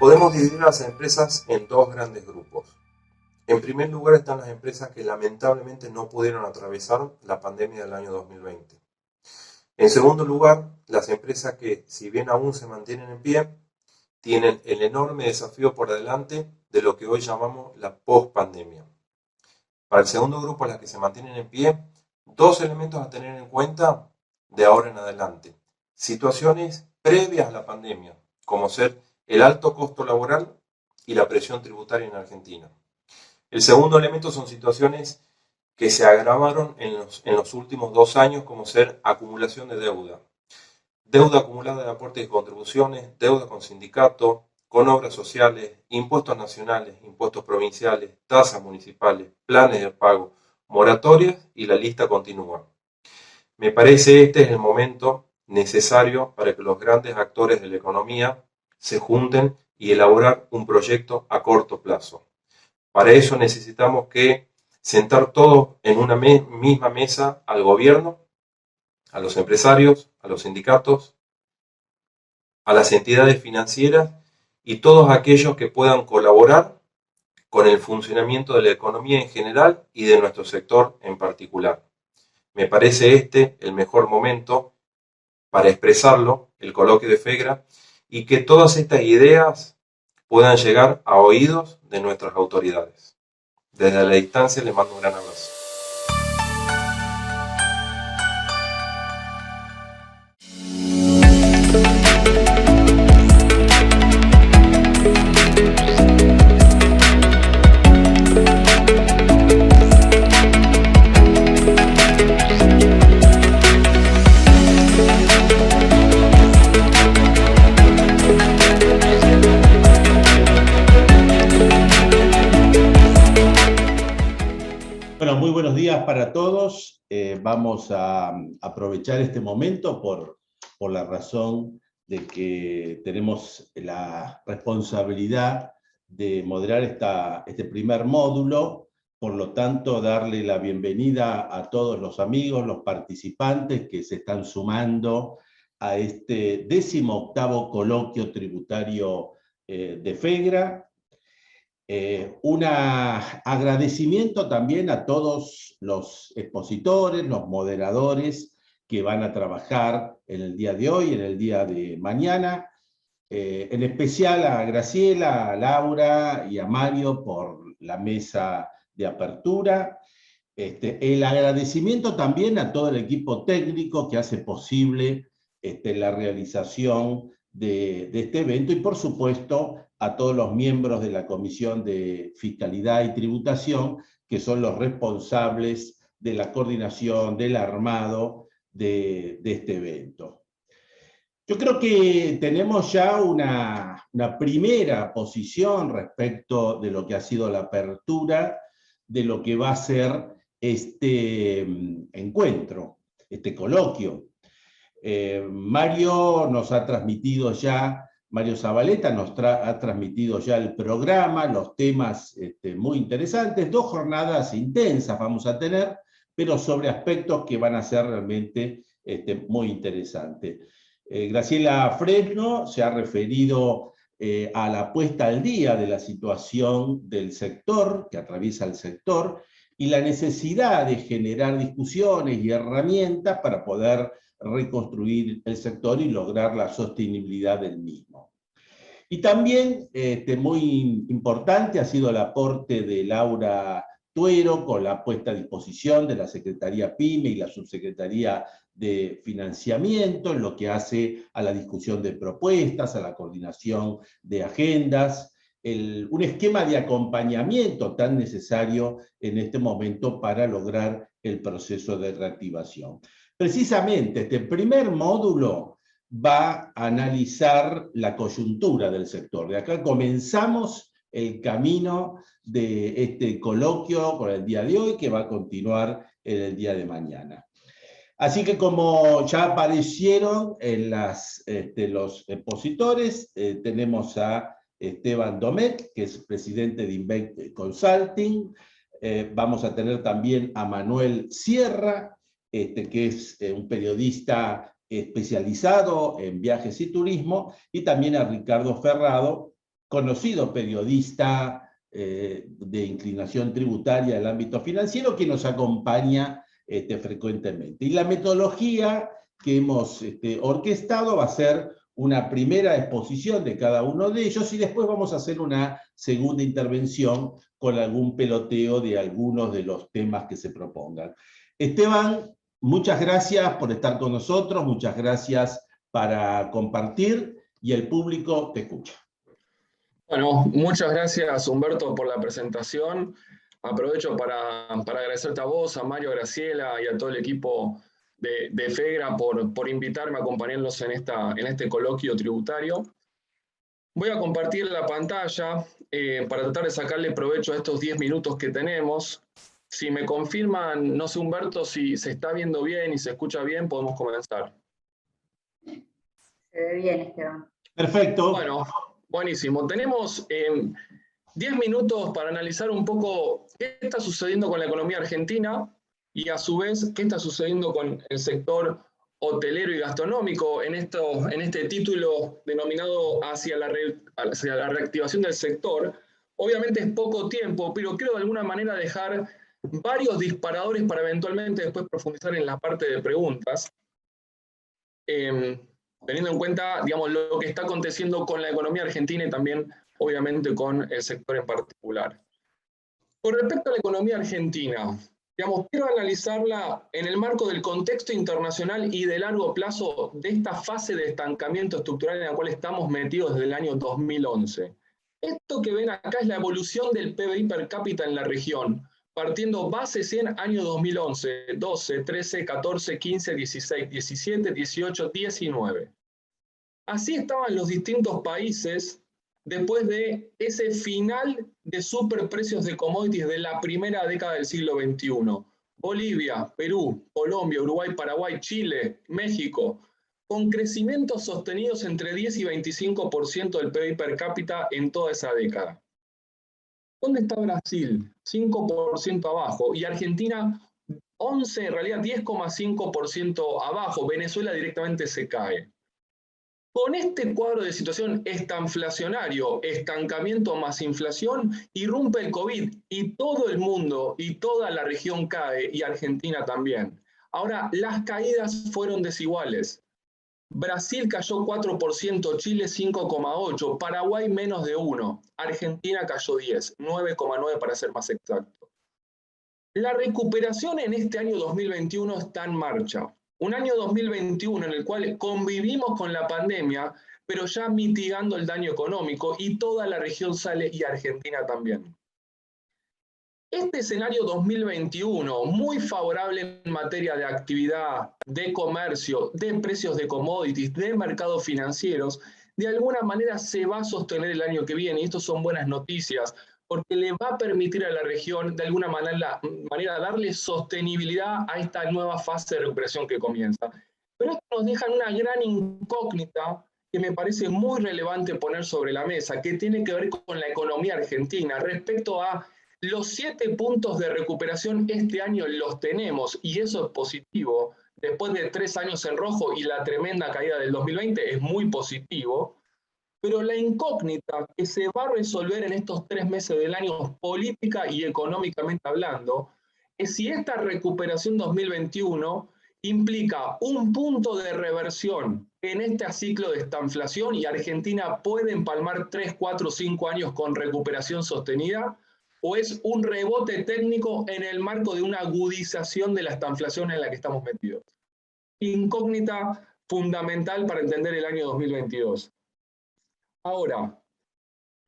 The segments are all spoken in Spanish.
Podemos dividir a las empresas en dos grandes grupos. En primer lugar están las empresas que lamentablemente no pudieron atravesar la pandemia del año 2020. En segundo lugar, las empresas que, si bien aún se mantienen en pie, tienen el enorme desafío por delante de lo que hoy llamamos la post-pandemia. Para el segundo grupo, las que se mantienen en pie, dos elementos a tener en cuenta de ahora en adelante. Situaciones previas a la pandemia, como ser el alto costo laboral y la presión tributaria en Argentina. El segundo elemento son situaciones que se agravaron en los últimos 2 años, como ser acumulación de deuda. Deuda acumulada de aportes y contribuciones, deuda con sindicatos, con obras sociales, impuestos nacionales, impuestos provinciales, tasas municipales, planes de pago, moratorias y la lista continúa. Me parece este es el momento necesario para que los grandes actores de la economía se junten y elaborar un proyecto a corto plazo. Para eso necesitamos que sentar todos en una misma mesa al gobierno, a los empresarios, a los sindicatos, a las entidades financieras y todos aquellos que puedan colaborar con el funcionamiento de la economía en general y de nuestro sector en particular. Me parece este el mejor momento para expresarlo, el coloquio de FEGRA, y que todas estas ideas puedan llegar a oídos de nuestras autoridades. Desde la distancia les mando un gran abrazo. Bueno, muy buenos días para todos. Vamos a aprovechar este momento por la razón de que tenemos la responsabilidad de moderar este primer módulo, por lo tanto darle la bienvenida a todos los amigos, los participantes que se están sumando a este 18º coloquio tributario de FEGRA. Un agradecimiento también a todos los expositores, los moderadores que van a trabajar en el día de hoy, en el día de mañana, en especial a Graciela, a Laura y a Mario por la mesa de apertura. El agradecimiento también a todo el equipo técnico que hace posible la realización de este evento y por supuesto a todos los miembros de la Comisión de Fiscalidad y Tributación que son los responsables de la coordinación, del armado de este evento. Yo creo que tenemos ya una primera posición respecto de lo que ha sido la apertura, de lo que va a ser este encuentro, este coloquio. Mario nos ha transmitido ya, Mario Zabaleta ha transmitido ya el programa, los temas muy interesantes, 2 jornadas intensas vamos a tener, pero sobre aspectos que van a ser realmente muy interesantes. Graciela Fresno se ha referido a la puesta al día de la situación del sector, que atraviesa el sector, y la necesidad de generar discusiones y herramientas para poder reconstruir el sector y lograr la sostenibilidad del mismo. Y también, muy importante, ha sido el aporte de Laura Tuero con la puesta a disposición de la Secretaría PYME y la Subsecretaría de Financiamiento en lo que hace a la discusión de propuestas, a la coordinación de agendas, un esquema de acompañamiento tan necesario en este momento para lograr el proceso de reactivación. Precisamente este primer módulo va a analizar la coyuntura del sector. De acá comenzamos el camino de este coloquio con el día de hoy, que va a continuar en el día de mañana. Así que como ya aparecieron en los expositores, tenemos a Esteban Domet, que es presidente de Invect Consulting. Vamos a tener también a Manuel Sierra, que es un periodista especializado en viajes y turismo, y también a Ricardo Ferrado, conocido periodista de inclinación tributaria del ámbito financiero, que nos acompaña frecuentemente. Y la metodología que hemos orquestado va a ser una primera exposición de cada uno de ellos y después vamos a hacer una segunda intervención con algún peloteo de algunos de los temas que se propongan. Esteban, muchas gracias por estar con nosotros, muchas gracias para compartir y el público te escucha. Bueno, muchas gracias Humberto por la presentación. Aprovecho para agradecerte a vos, a Mario, a Graciela y a todo el equipo de FEGRA por invitarme a acompañarlos en este coloquio tributario. Voy a compartir la pantalla para tratar de sacarle provecho a estos 10 minutos que tenemos. Si me confirman, no sé Humberto, si se está viendo bien y se escucha bien, podemos comenzar. Se ve bien, Esteban. Perfecto. Bueno, buenísimo. Tenemos 10 minutos para analizar un poco qué está sucediendo con la economía argentina y a su vez qué está sucediendo con el sector hotelero y gastronómico en este título denominado hacia la reactivación del sector. Obviamente es poco tiempo, pero quiero de alguna manera dejar varios disparadores para eventualmente después profundizar en la parte de preguntas. Teniendo en cuenta, digamos, lo que está aconteciendo con la economía argentina y también, obviamente, con el sector en particular. Con respecto a la economía argentina, digamos, quiero analizarla en el marco del contexto internacional y de largo plazo de esta fase de estancamiento estructural en la cual estamos metidos desde el año 2011. Esto que ven acá es la evolución del PBI per cápita en la región, partiendo base 100 año 2011, 12, 13, 14, 15, 16, 17, 18, 19. Así estaban los distintos países después de ese final de superprecios de commodities de la primera década del siglo XXI. Bolivia, Perú, Colombia, Uruguay, Paraguay, Chile, México, con crecimientos sostenidos entre 10 y 25% del PIB per cápita en toda esa década. ¿Dónde está Brasil? 5% abajo. Y Argentina, 11, en realidad 10,5% abajo. Venezuela directamente se cae. Con este cuadro de situación estanflacionario, estancamiento más inflación, irrumpe el COVID y todo el mundo y toda la región cae, y Argentina también. Ahora, las caídas fueron desiguales. Brasil cayó 4%, Chile 5,8%, Paraguay menos de 1%, Argentina cayó 10%, 9,9% para ser más exacto. La recuperación en este año 2021 está en marcha. Un año 2021 en el cual convivimos con la pandemia, pero ya mitigando el daño económico, y toda la región sale y Argentina también. Este escenario 2021, muy favorable en materia de actividad, de comercio, de precios de commodities, de mercados financieros, de alguna manera se va a sostener el año que viene, y esto son buenas noticias, porque le va a permitir a la región de alguna manera darle sostenibilidad a esta nueva fase de recuperación que comienza. Pero esto nos deja una gran incógnita que me parece muy relevante poner sobre la mesa, que tiene que ver con la economía argentina respecto a los 7 puntos de recuperación. Este año los tenemos y eso es positivo. Después de 3 años en rojo y la tremenda caída del 2020 es muy positivo. Pero la incógnita que se va a resolver en estos 3 meses del año, política y económicamente hablando, es si esta recuperación 2021 implica un punto de reversión en este ciclo de estanflación y Argentina puede empalmar 3, 4, 5 años con recuperación sostenida, o es un rebote técnico en el marco de una agudización de la estanflación en la que estamos metidos. Incógnita fundamental para entender el año 2022. Ahora,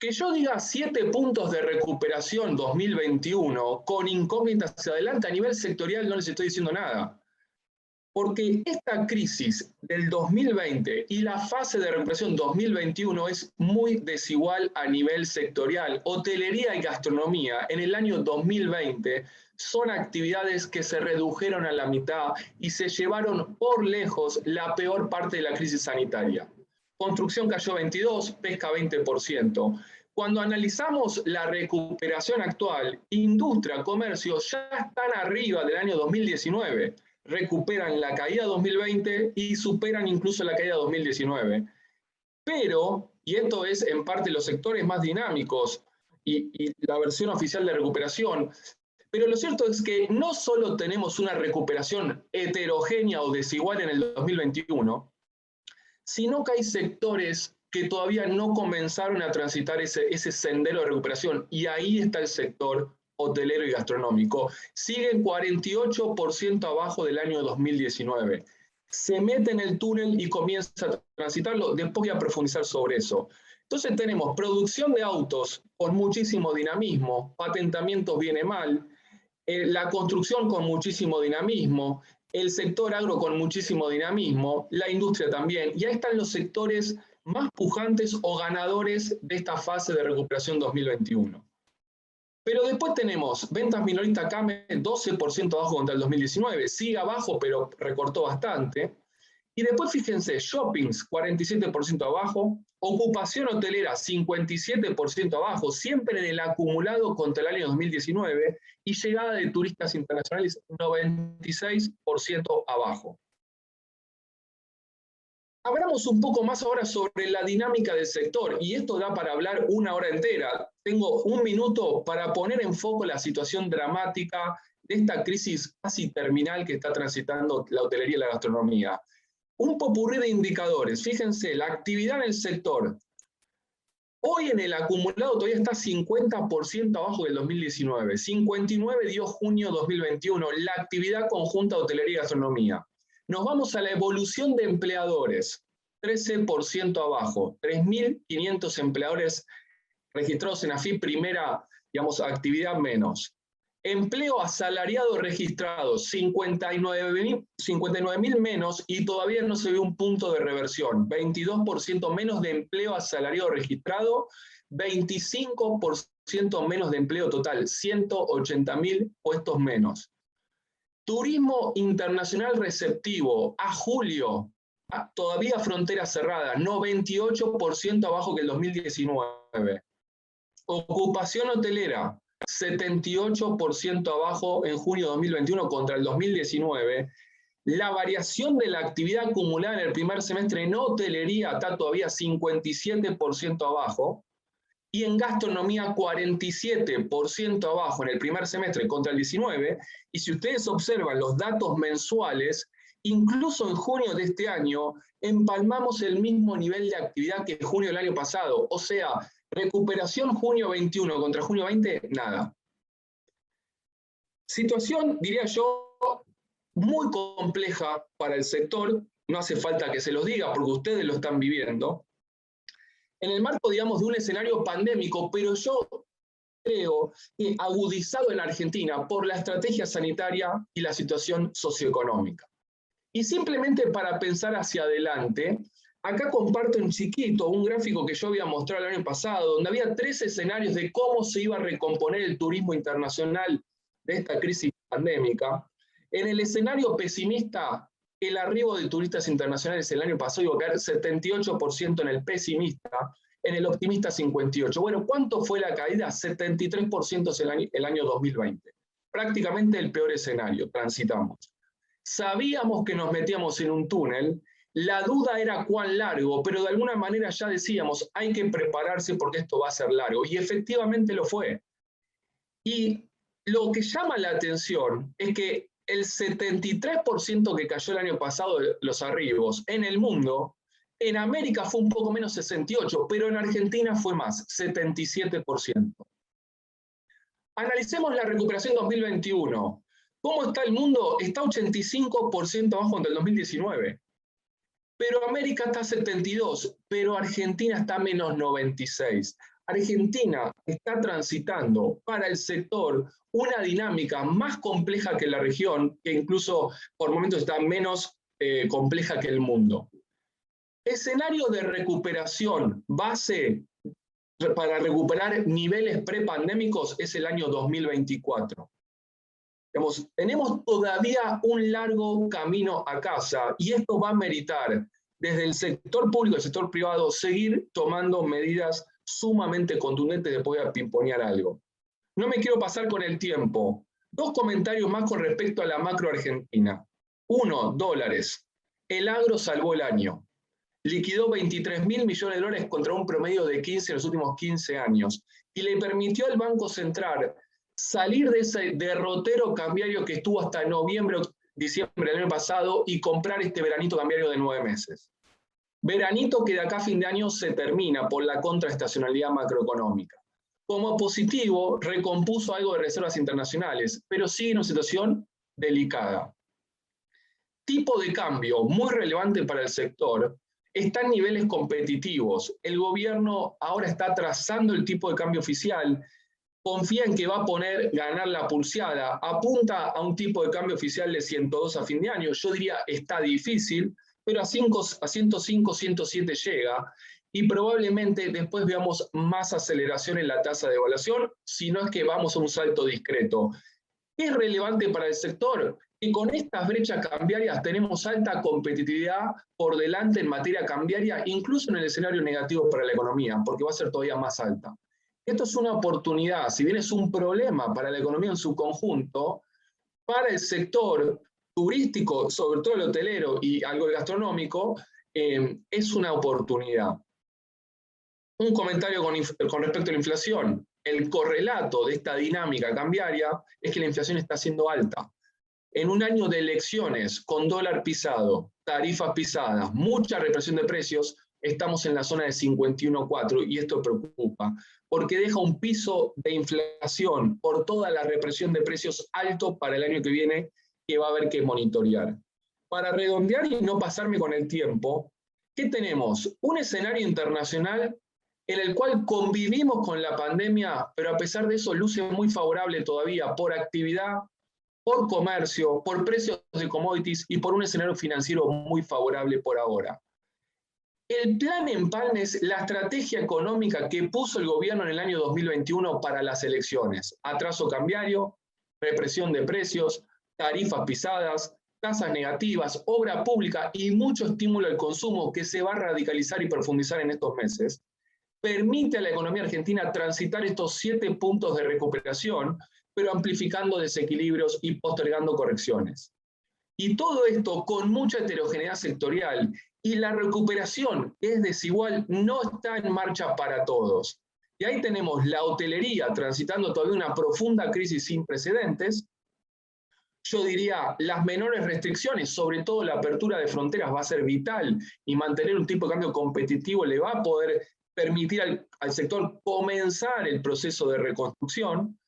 que yo diga 7 puntos de recuperación 2021 con incógnitas hacia adelante a nivel sectorial no les estoy diciendo nada. Porque esta crisis del 2020 y la fase de recuperación 2021 es muy desigual a nivel sectorial. Hotelería y gastronomía en el año 2020 son actividades que se redujeron a la mitad y se llevaron por lejos la peor parte de la crisis sanitaria. Construcción cayó 22%, pesca 20%. Cuando analizamos la recuperación actual, industria, comercio ya están arriba del año 2019. Recuperan la caída 2020 y superan incluso la caída 2019. Pero y esto es en parte los sectores más dinámicos y la versión oficial de recuperación. Pero lo cierto es que no solo tenemos una recuperación heterogénea o desigual en el 2021, sino que hay sectores que todavía no comenzaron a transitar ese sendero de recuperación, y ahí está el sector hotelero y gastronómico. Siguen 48% abajo del año 2019. Se mete en el túnel y comienza a transitarlo. Después voy a profundizar sobre eso. Entonces tenemos producción de autos con muchísimo dinamismo, patentamientos viene mal, la construcción con muchísimo dinamismo, el sector agro con muchísimo dinamismo, la industria también, y ahí están los sectores más pujantes o ganadores de esta fase de recuperación 2021. Pero después tenemos ventas minoristas CAME 12% abajo contra el 2019, sigue abajo pero recortó bastante. Y después fíjense, shoppings 47% abajo, ocupación hotelera 57% abajo, siempre en el acumulado contra el año 2019, y llegada de turistas internacionales 96% abajo. Hablamos un poco más ahora sobre la dinámica del sector, y esto da para hablar una hora entera. Tengo un minuto para poner en foco la situación dramática de esta crisis casi terminal que está transitando la hotelería y la gastronomía. Un popurrí de indicadores. Fíjense, la actividad en el sector. Hoy en el acumulado todavía está 50% abajo del 2019. 59 dio junio 2021, la actividad conjunta de hotelería y gastronomía. Nos vamos a la evolución de empleadores. 13% abajo. 3.500 empleadores registrados en AFIP, primera, digamos, actividad menos. Empleo asalariado registrado, 59.000 menos, y todavía no se ve un punto de reversión. 22% menos de empleo asalariado registrado, 25% menos de empleo total, 180.000 puestos menos. Turismo internacional receptivo, a julio, todavía frontera cerrada, 98% abajo que el 2019. Ocupación hotelera, 78% abajo en junio de 2021 contra el 2019. La variación de la actividad acumulada en el primer semestre en hotelería está todavía 57% abajo, y en gastronomía 47% abajo en el primer semestre contra el 19, y si ustedes observan los datos mensuales, incluso en junio de este año, empalmamos el mismo nivel de actividad que en junio del año pasado, o sea, recuperación junio 21 contra junio 20, nada. Situación, diría yo, muy compleja para el sector, no hace falta que se los diga porque ustedes lo están viviendo, en el marco, digamos, de un escenario pandémico, pero yo creo que agudizado en Argentina por la estrategia sanitaria y la situación socioeconómica. Y simplemente para pensar hacia adelante, acá comparto en chiquito un gráfico que yo había mostrado el año pasado, donde había 3 escenarios de cómo se iba a recomponer el turismo internacional de esta crisis pandémica. En el escenario pesimista, el arribo de turistas internacionales el año pasado iba a caer 78% en el pesimista, en el optimista 58%. Bueno, ¿cuánto fue la caída? 73% el año 2020. Prácticamente el peor escenario, transitamos. Sabíamos que nos metíamos en un túnel, la duda era cuán largo, pero de alguna manera ya decíamos, hay que prepararse porque esto va a ser largo, y efectivamente lo fue. Y lo que llama la atención es que el 73% que cayó el año pasado de los arribos en el mundo, en América fue un poco menos 68%, pero en Argentina fue más, 77%. Analicemos la recuperación 2021. ¿Cómo está el mundo? Está 85% abajo del 2019. Pero América está 72%, pero Argentina está menos 96%. Argentina está transitando para el sector una dinámica más compleja que la región, que incluso por momentos está menos compleja que el mundo. Escenario de recuperación base para recuperar niveles prepandémicos es el año 2024. Tenemos todavía un largo camino a casa, y esto va a meritar desde el sector público y el sector privado seguir tomando medidas sumamente contundentes de poder pimponear algo. No me quiero pasar con el tiempo. 2 comentarios más con respecto a la macro argentina. 1, dólares. El agro salvó el año. liquidó 23.000 millones de dólares contra un promedio de 15 en los últimos 15 años, y le permitió al Banco Central salir de ese derrotero cambiario que estuvo hasta noviembre, diciembre del año pasado y comprar este veranito cambiario de 9 meses. Veranito que de acá a fin de año se termina por la contraestacionalidad macroeconómica. Como positivo, recompuso algo de reservas internacionales, pero sigue en una situación delicada. Tipo de cambio muy relevante para el sector, está en niveles competitivos. El gobierno ahora está trazando el tipo de cambio oficial, confía en que va a ganar la pulseada, apunta a un tipo de cambio oficial de 102 a fin de año. Yo diría está difícil, pero a 105, 107 llega, y probablemente después veamos más aceleración en la tasa de devaluación, si no es que vamos a un salto discreto. ¿Qué es relevante para el sector? Que con estas brechas cambiarias tenemos alta competitividad por delante en materia cambiaria, incluso en el escenario negativo para la economía, porque va a ser todavía más alta. Esto es una oportunidad, si bien es un problema para la economía en su conjunto, para el sector turístico, sobre todo el hotelero y algo el gastronómico, es una oportunidad. Un comentario con respecto a la inflación. El correlato de esta dinámica cambiaria es que la inflación está siendo alta. En un año de elecciones, con dólar pisado, tarifas pisadas, mucha represión de precios, estamos en la zona de 51,4 y esto preocupa, porque deja un piso de inflación por toda la represión de precios alto para el año que viene, que va a haber que monitorear. Para redondear y no pasarme con el tiempo, ¿qué tenemos? Un escenario internacional en el cual convivimos con la pandemia, pero a pesar de eso luce muy favorable todavía por actividad, por comercio, por precios de commodities y por un escenario financiero muy favorable por ahora. El plan Empalme es la estrategia económica que puso el gobierno en el año 2021 para las elecciones. Atraso cambiario, represión de precios, tarifas pisadas, tasas negativas, obra pública y mucho estímulo al consumo que se va a radicalizar y profundizar en estos meses. Permite a la economía argentina transitar estos 7 puntos de recuperación, pero amplificando desequilibrios y postergando correcciones. Y todo esto con mucha heterogeneidad sectorial, y la recuperación, que es desigual, no está en marcha para todos. Y ahí tenemos la hotelería transitando todavía una profunda crisis sin precedentes. Yo diría, las menores restricciones, sobre todo la apertura de fronteras, va a ser vital, y mantener un tipo de cambio competitivo le va a poder permitir al sector comenzar el proceso de reconstrucción.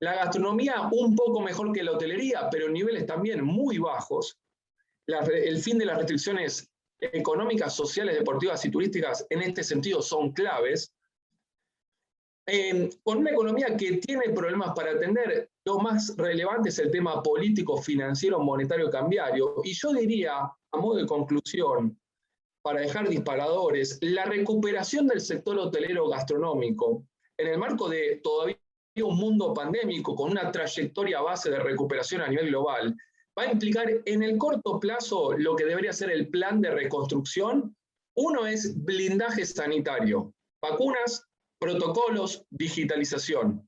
La gastronomía un poco mejor que la hotelería, pero en niveles también muy bajos. El fin de las restricciones económicas, sociales, deportivas y turísticas en este sentido son claves. Con una economía que tiene problemas para atender, lo más relevante es el tema político, financiero, monetario, cambiario. Y yo diría, a modo de conclusión, para dejar disparadores, la recuperación del sector hotelero gastronómico, en el marco de todavía un mundo pandémico con una trayectoria base de recuperación a nivel global, va a implicar en el corto plazo lo que debería ser el plan de reconstrucción. Uno es blindaje sanitario, vacunas, protocolos, digitalización.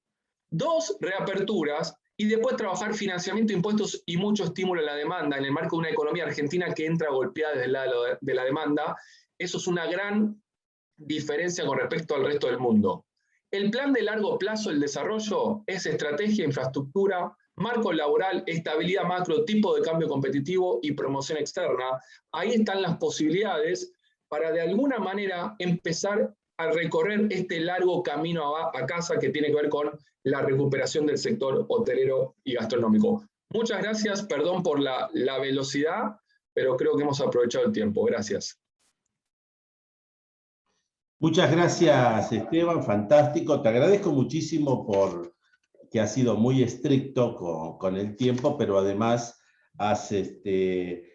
2, reaperturas, y después trabajar financiamiento, impuestos y mucho estímulo a la demanda en el marco de una economía argentina que entra golpeada desde el lado de la demanda. Eso es una gran diferencia con respecto al resto del mundo. El plan de largo plazo del desarrollo es estrategia, infraestructura, marco laboral, estabilidad macro, tipo de cambio competitivo y promoción externa. Ahí están las posibilidades para de alguna manera empezar a recorrer este largo camino a casa que tiene que ver con la recuperación del sector hotelero y gastronómico. Muchas gracias, perdón por la velocidad, pero creo que hemos aprovechado el tiempo. Gracias. Muchas gracias, Esteban, fantástico. Te agradezco muchísimo por que has sido muy estricto con el tiempo, pero además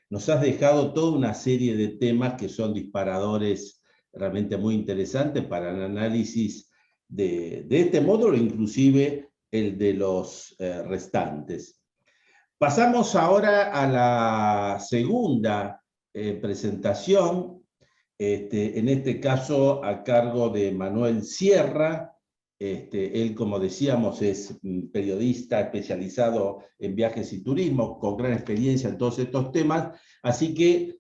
nos has dejado toda una serie de temas que son disparadores realmente muy interesantes para el análisis de este módulo, inclusive el de los restantes. Pasamos ahora a la segunda presentación, en este caso a cargo de Manuel Sierra. Él, como decíamos, es periodista especializado en viajes y turismo, con gran experiencia en todos estos temas. Así que,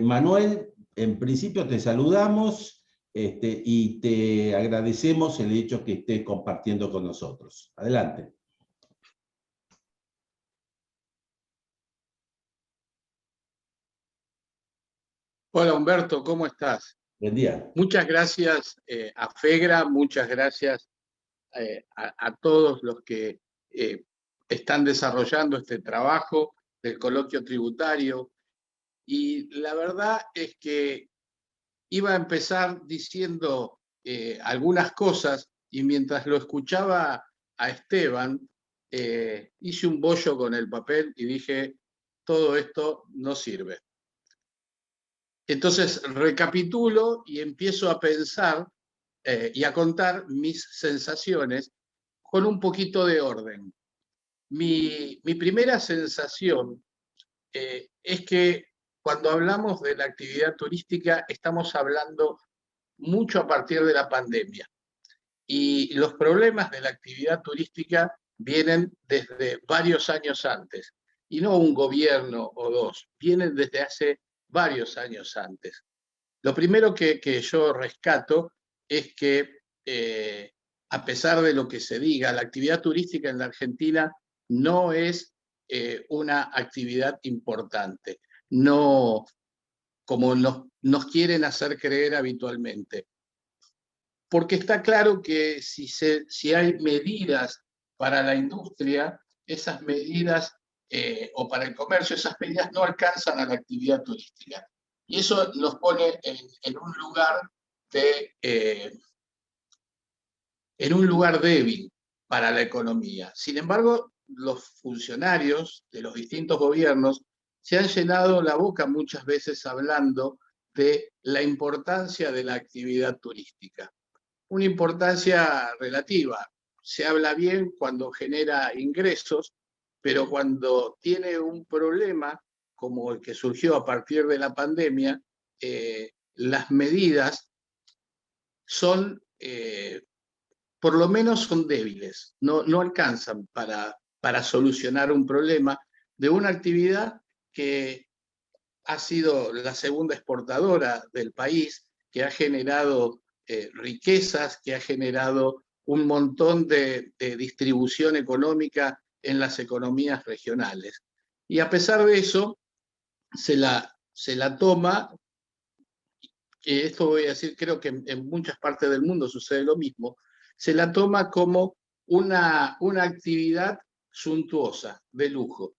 Manuel, En principio te saludamos y te agradecemos el hecho que estés compartiendo con nosotros. Adelante. Hola Humberto, ¿cómo estás? Buen día. Muchas gracias a FEGRA, muchas gracias a todos los que están desarrollando este trabajo del coloquio tributario. Y la verdad es que iba a empezar diciendo algunas cosas y mientras lo escuchaba a Esteban, hice un bollo con el papel y dije, todo esto no sirve. Entonces recapitulo y empiezo a pensar y a contar mis sensaciones con un poquito de orden. Mi primera sensación es que cuando hablamos de la actividad turística estamos hablando mucho a partir de la pandemia. Y los problemas de la actividad turística vienen desde varios años antes. Y no un gobierno o dos, vienen desde hace varios años antes. Lo primero que yo rescato es que, a pesar de lo que se diga, la actividad turística en la Argentina no es una actividad importante, no como nos quieren hacer creer habitualmente. Porque está claro que si hay medidas para la industria, esas medidas, o para el comercio, esas medidas no alcanzan a la actividad turística. Y eso nos pone en un lugar en un lugar débil para la economía. Sin embargo, los funcionarios de los distintos gobiernos se han llenado la boca muchas veces hablando de la importancia de la actividad turística. Una importancia relativa. Se habla bien cuando genera ingresos, pero cuando tiene un problema como el que surgió a partir de la pandemia, las medidas son, por lo menos son débiles, no alcanzan para solucionar un problema de una actividad que ha sido la segunda exportadora del país, que ha generado riquezas, que ha generado un montón de distribución económica en las economías regionales. Y a pesar de eso, se la toma, esto voy a decir, creo que en muchas partes del mundo sucede lo mismo, se la toma como una actividad suntuosa, de lujo.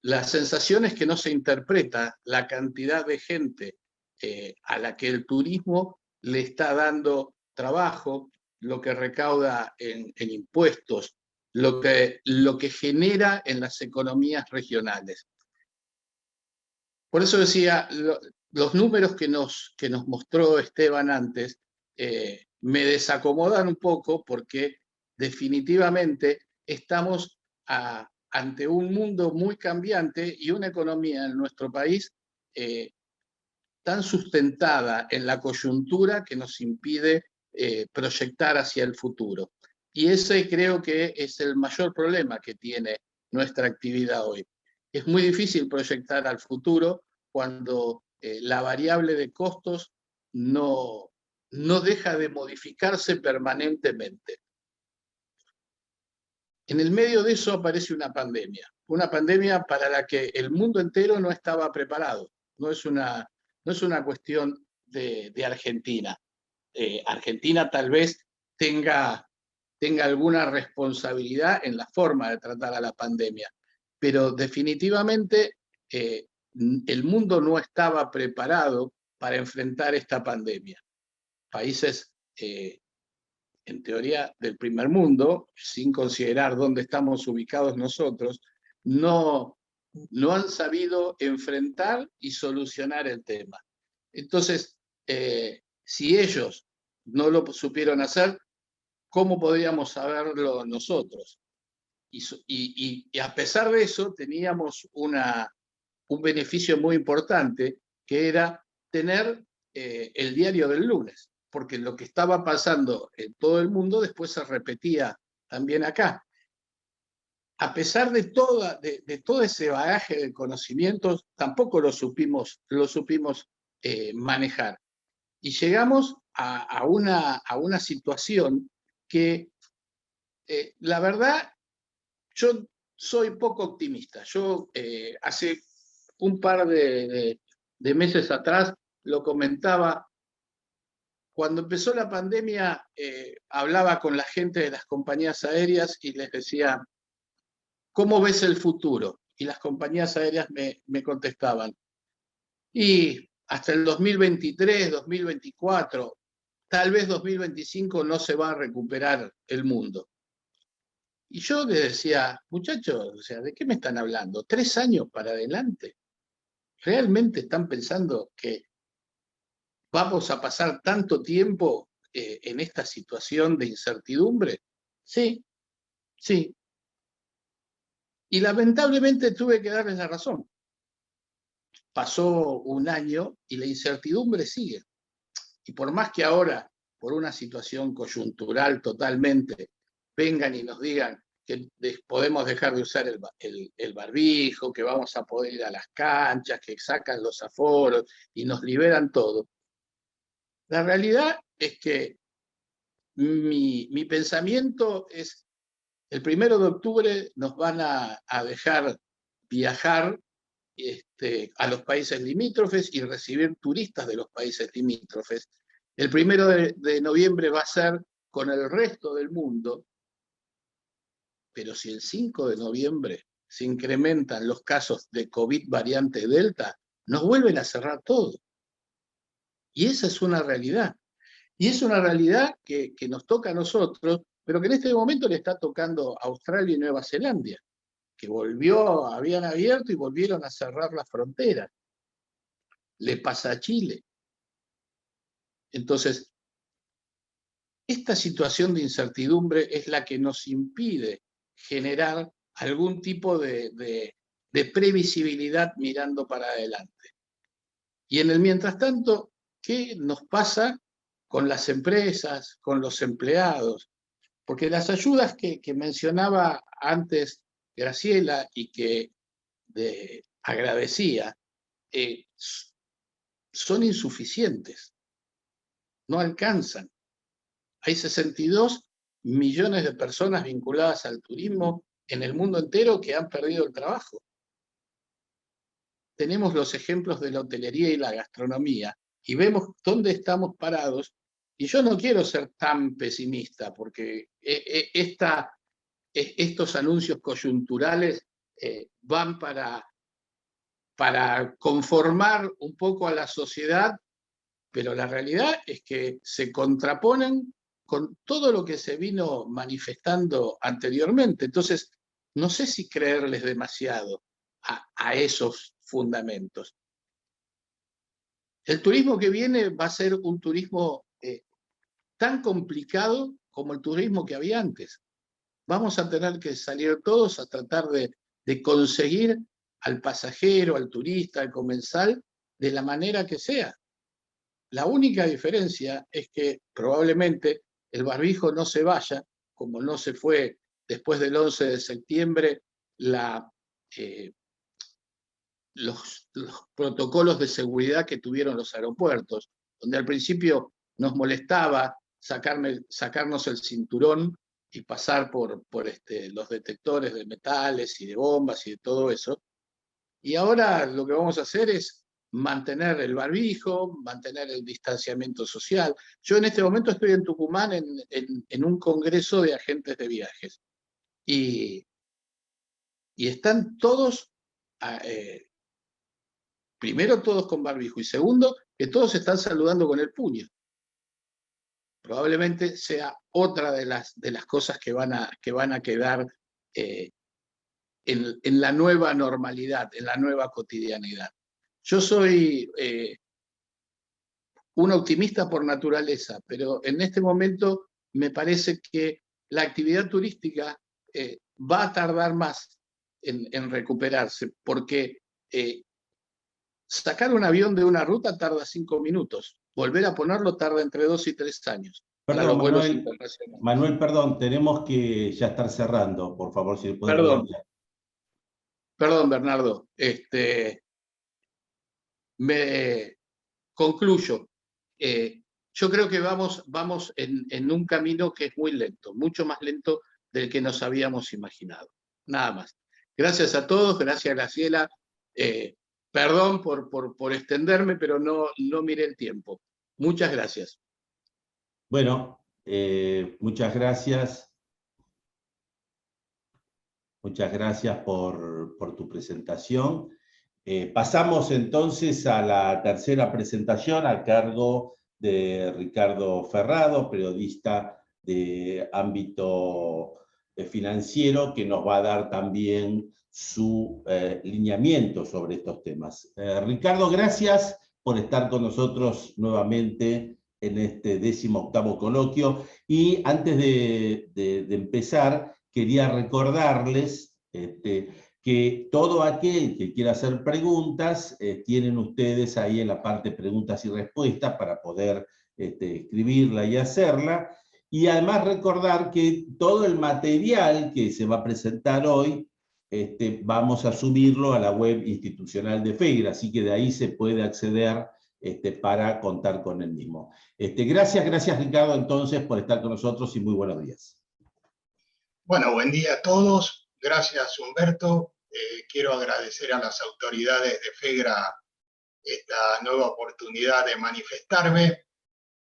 La sensación es que no se interpreta la cantidad de gente a la que el turismo le está dando trabajo, lo que recauda en impuestos, lo que genera en las economías regionales. Por eso decía, los números que nos mostró Esteban antes me desacomodan un poco porque definitivamente estamos ante un mundo muy cambiante y una economía en nuestro país tan sustentada en la coyuntura que nos impide proyectar hacia el futuro. Y ese creo que es el mayor problema que tiene nuestra actividad hoy. Es muy difícil proyectar al futuro cuando la variable de costos no deja de modificarse permanentemente. En el medio de eso aparece una pandemia para la que el mundo entero no estaba preparado. No es una cuestión de Argentina. Argentina tal vez tenga alguna responsabilidad en la forma de tratar a la pandemia, pero definitivamente el mundo no estaba preparado para enfrentar esta pandemia. Países en teoría del primer mundo, sin considerar dónde estamos ubicados nosotros, no han sabido enfrentar y solucionar el tema. Entonces, si ellos no lo supieron hacer, ¿cómo podríamos saberlo nosotros? Y a pesar de eso, teníamos un beneficio muy importante, que era tener el diario del lunes, porque lo que estaba pasando en todo el mundo después se repetía también acá. a pesar de todo ese bagaje de conocimientos, tampoco lo supimos manejar. Y llegamos a una situación que, la verdad, yo soy poco optimista. Yo hace un par de meses atrás lo comentaba. Cuando empezó la pandemia, hablaba con la gente de las compañías aéreas y les decía, ¿cómo ves el futuro? Y las compañías aéreas me contestaban, y hasta el 2023, 2024, tal vez 2025 no se va a recuperar el mundo. Y yo les decía, muchachos, o sea, ¿de qué me están hablando? 3 años para adelante. ¿Realmente están pensando que vamos a pasar tanto tiempo en esta situación de incertidumbre? Sí, sí. Y lamentablemente tuve que darles la razón. Pasó un año y la incertidumbre sigue. Y por más que ahora, por una situación coyuntural totalmente, vengan y nos digan que podemos dejar de usar el barbijo, que vamos a poder ir a las canchas, que sacan los aforos y nos liberan todo. La realidad es que mi pensamiento es, el 1 de octubre nos van a dejar viajar a los países limítrofes y recibir turistas de los países limítrofes. El 1 de noviembre va a ser con el resto del mundo, pero si el 5 de noviembre se incrementan los casos de COVID variante Delta, nos vuelven a cerrar todo. Y esa es una realidad. Y es una realidad que nos toca a nosotros, pero que en este momento le está tocando a Australia y Nueva Zelanda, que habían abierto y volvieron a cerrar las fronteras. Le pasa a Chile. Entonces, esta situación de incertidumbre es la que nos impide generar algún tipo de previsibilidad mirando para adelante. Y en el mientras tanto, ¿qué nos pasa con las empresas, con los empleados? Porque las ayudas que mencionaba antes Graciela y que agradecía, son insuficientes, no alcanzan. Hay 62 millones de personas vinculadas al turismo en el mundo entero que han perdido el trabajo. Tenemos los ejemplos de la hotelería y la gastronomía y vemos dónde estamos parados. Y yo no quiero ser tan pesimista porque estos anuncios coyunturales van para conformar un poco a la sociedad, pero la realidad es que se contraponen con todo lo que se vino manifestando anteriormente. Entonces, no sé si creerles demasiado a esos fundamentos. El turismo que viene va a ser un turismo tan complicado como el turismo que había antes. Vamos a tener que salir todos a tratar de conseguir al pasajero, al turista, al comensal, de la manera que sea. La única diferencia es que probablemente el barbijo no se vaya, como no se fue después del 11 de septiembre los protocolos de seguridad que tuvieron los aeropuertos, donde al principio nos molestaba sacarnos el cinturón y pasar por los detectores de metales y de bombas y de todo eso. Y ahora lo que vamos a hacer es mantener el barbijo, mantener el distanciamiento social. Yo en este momento estoy en Tucumán en un congreso de agentes de viajes y están todos, primero todos con barbijo y segundo que todos están saludando con el puño. Probablemente sea otra de las cosas que van a quedar en la nueva normalidad, en la nueva cotidianidad. Yo soy un optimista por naturaleza, pero en este momento me parece que la actividad turística va a tardar más en recuperarse, porque sacar un avión de una ruta tarda 5 minutos, volver a ponerlo tarda entre 2 y 3 años. para Perdón, los vuelos Manuel, internacionales. Manuel, perdón, tenemos que ya estar cerrando, por favor, si puede Perdón. redondear. Perdón, Bernardo. Me concluyo. Yo creo que vamos en un camino que es muy lento, mucho más lento del que nos habíamos imaginado. Nada más. Gracias a todos, gracias Graciela. Perdón por extenderme, pero no miré el tiempo. Muchas gracias. Bueno, muchas gracias. Muchas gracias por tu presentación. Pasamos entonces a la tercera presentación a cargo de Ricardo Ferrado, periodista de ámbito financiero, que nos va a dar también su lineamiento sobre estos temas. Ricardo, gracias por estar con nosotros nuevamente en este 18º coloquio. Y antes de empezar, quería recordarles que todo aquel que quiera hacer preguntas, tienen ustedes ahí en la parte preguntas y respuestas para poder escribirla y hacerla. Y además recordar que todo el material que se va a presentar hoy, vamos a subirlo a la web institucional de FEGRA, así que de ahí se puede acceder para contar con el mismo. Gracias Ricardo entonces por estar con nosotros y muy buenos días. Bueno, buen día a todos. Gracias, Humberto. Quiero agradecer a las autoridades de FEGRA esta nueva oportunidad de manifestarme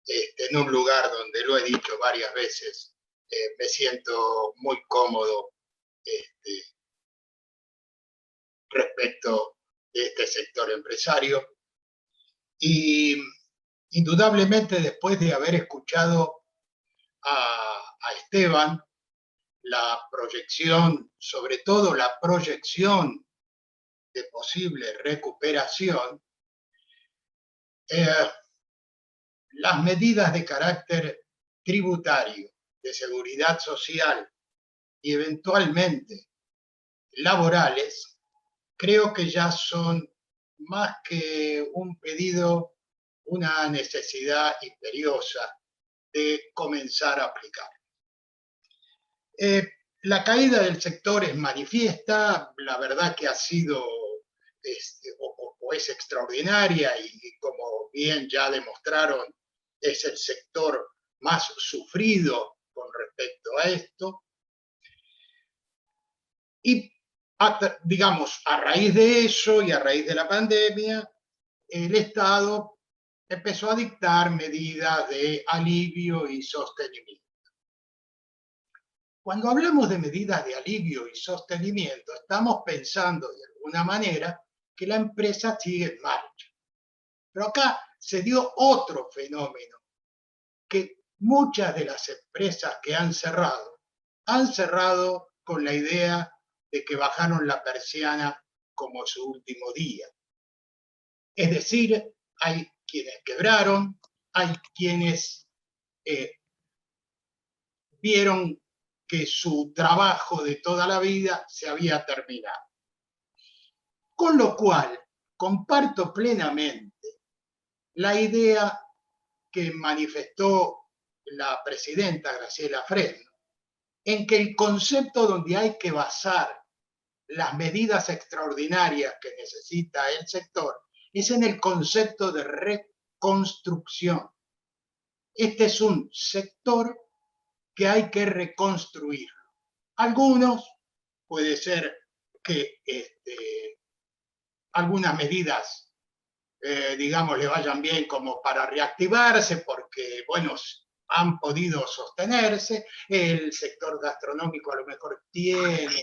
en un lugar donde lo he dicho varias veces. Me siento muy cómodo respecto de este sector empresario. Y indudablemente, después de haber escuchado a Esteban, la proyección, sobre todo la proyección de posible recuperación, las medidas de carácter tributario, de seguridad social y eventualmente laborales, creo que ya son más que un pedido, una necesidad imperiosa de comenzar a aplicar. La caída del sector es manifiesta, la verdad que ha sido o es extraordinaria y como bien ya demostraron, es el sector más sufrido con respecto a esto. Y digamos, a raíz de eso y a raíz de la pandemia, el Estado empezó a dictar medidas de alivio y sostenimiento. Cuando hablamos de medidas de alivio y sostenimiento, estamos pensando de alguna manera que la empresa sigue en marcha. Pero acá se dio otro fenómeno, que muchas de las empresas que han cerrado con la idea de que bajaron la persiana como su último día. Es decir, hay quienes quebraron, hay quienes vieron que su trabajo de toda la vida se había terminado. Con lo cual, comparto plenamente la idea que manifestó la presidenta Graciela Fresno, en que el concepto donde hay que basar las medidas extraordinarias que necesita el sector es en el concepto de reconstrucción. Este es un sector que hay que reconstruir. Algunos, puede ser que algunas medidas, digamos, le vayan bien como para reactivarse, porque, bueno, han podido sostenerse. El sector gastronómico a lo mejor tiene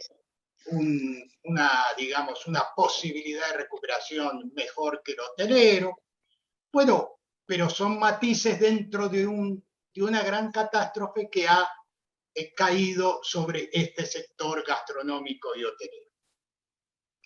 digamos, una posibilidad de recuperación mejor que el hotelero. Bueno, pero son matices dentro de una gran catástrofe que ha caído sobre este sector gastronómico y hotelero.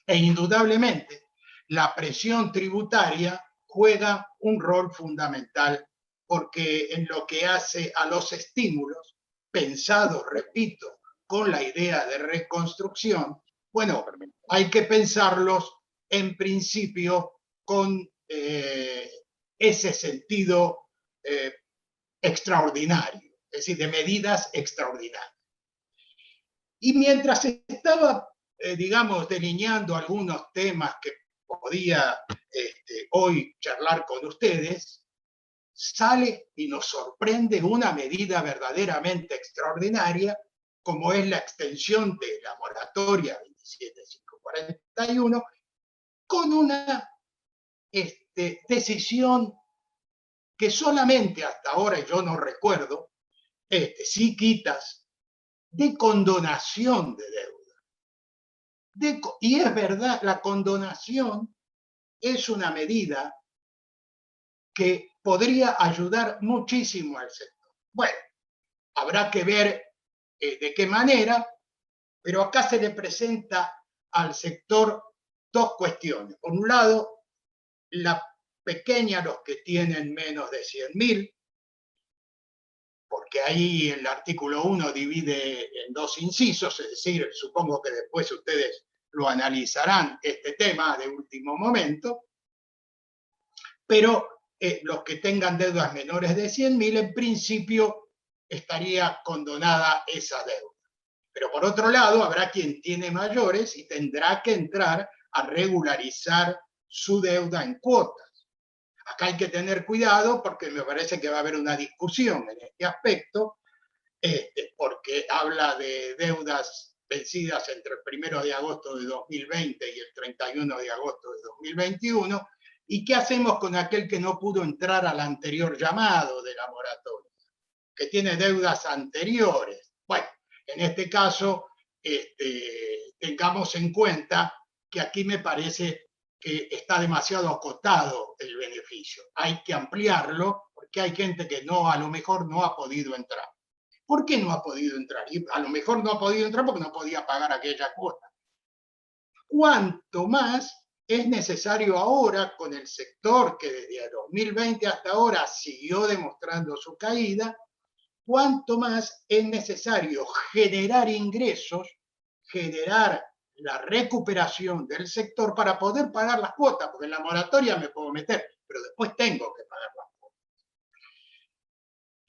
E indudablemente, la presión tributaria juega un rol fundamental, porque en lo que hace a los estímulos, pensados, repito, con la idea de reconstrucción, bueno, hay que pensarlos en principio con ese sentido extraordinario, es decir, de medidas extraordinarias. Y mientras estaba, digamos, delineando algunos temas que podía hoy charlar con ustedes, sale y nos sorprende una medida verdaderamente extraordinaria, como es la extensión de la moratoria 27541, con una decisión que solamente hasta ahora, yo no recuerdo, sí quitas, de condonación de deuda. Y es verdad, la condonación es una medida que podría ayudar muchísimo al sector. Bueno, habrá que ver de qué manera, pero acá se le presenta al sector dos cuestiones. Por un lado, la pequeña, los que tienen menos de 100.000, porque ahí el artículo 1 divide en dos incisos, es decir, supongo que después ustedes lo analizarán este tema de último momento, pero los que tengan deudas menores de 100.000, en principio estaría condonada esa deuda. Pero por otro lado, habrá quien tiene mayores y tendrá que entrar a regularizar su deuda en cuotas. Acá hay que tener cuidado porque me parece que va a haber una discusión en este aspecto, porque habla de deudas vencidas entre el 1 de agosto de 2020 y el 31 de agosto de 2021, y qué hacemos con aquel que no pudo entrar al anterior llamado de la moratoria, que tiene deudas anteriores. Bueno, en este caso, tengamos en cuenta que aquí me parece que está demasiado acotado el beneficio. Hay que ampliarlo porque hay gente que a lo mejor no ha podido entrar. ¿Por qué no ha podido entrar? Y a lo mejor no ha podido entrar porque no podía pagar aquella cuota. Cuanto más es necesario ahora con el sector que desde el 2020 hasta ahora siguió demostrando su caída, cuanto más es necesario generar ingresos, generar la recuperación del sector para poder pagar las cuotas, porque en la moratoria me puedo meter, pero después tengo que pagar las cuotas.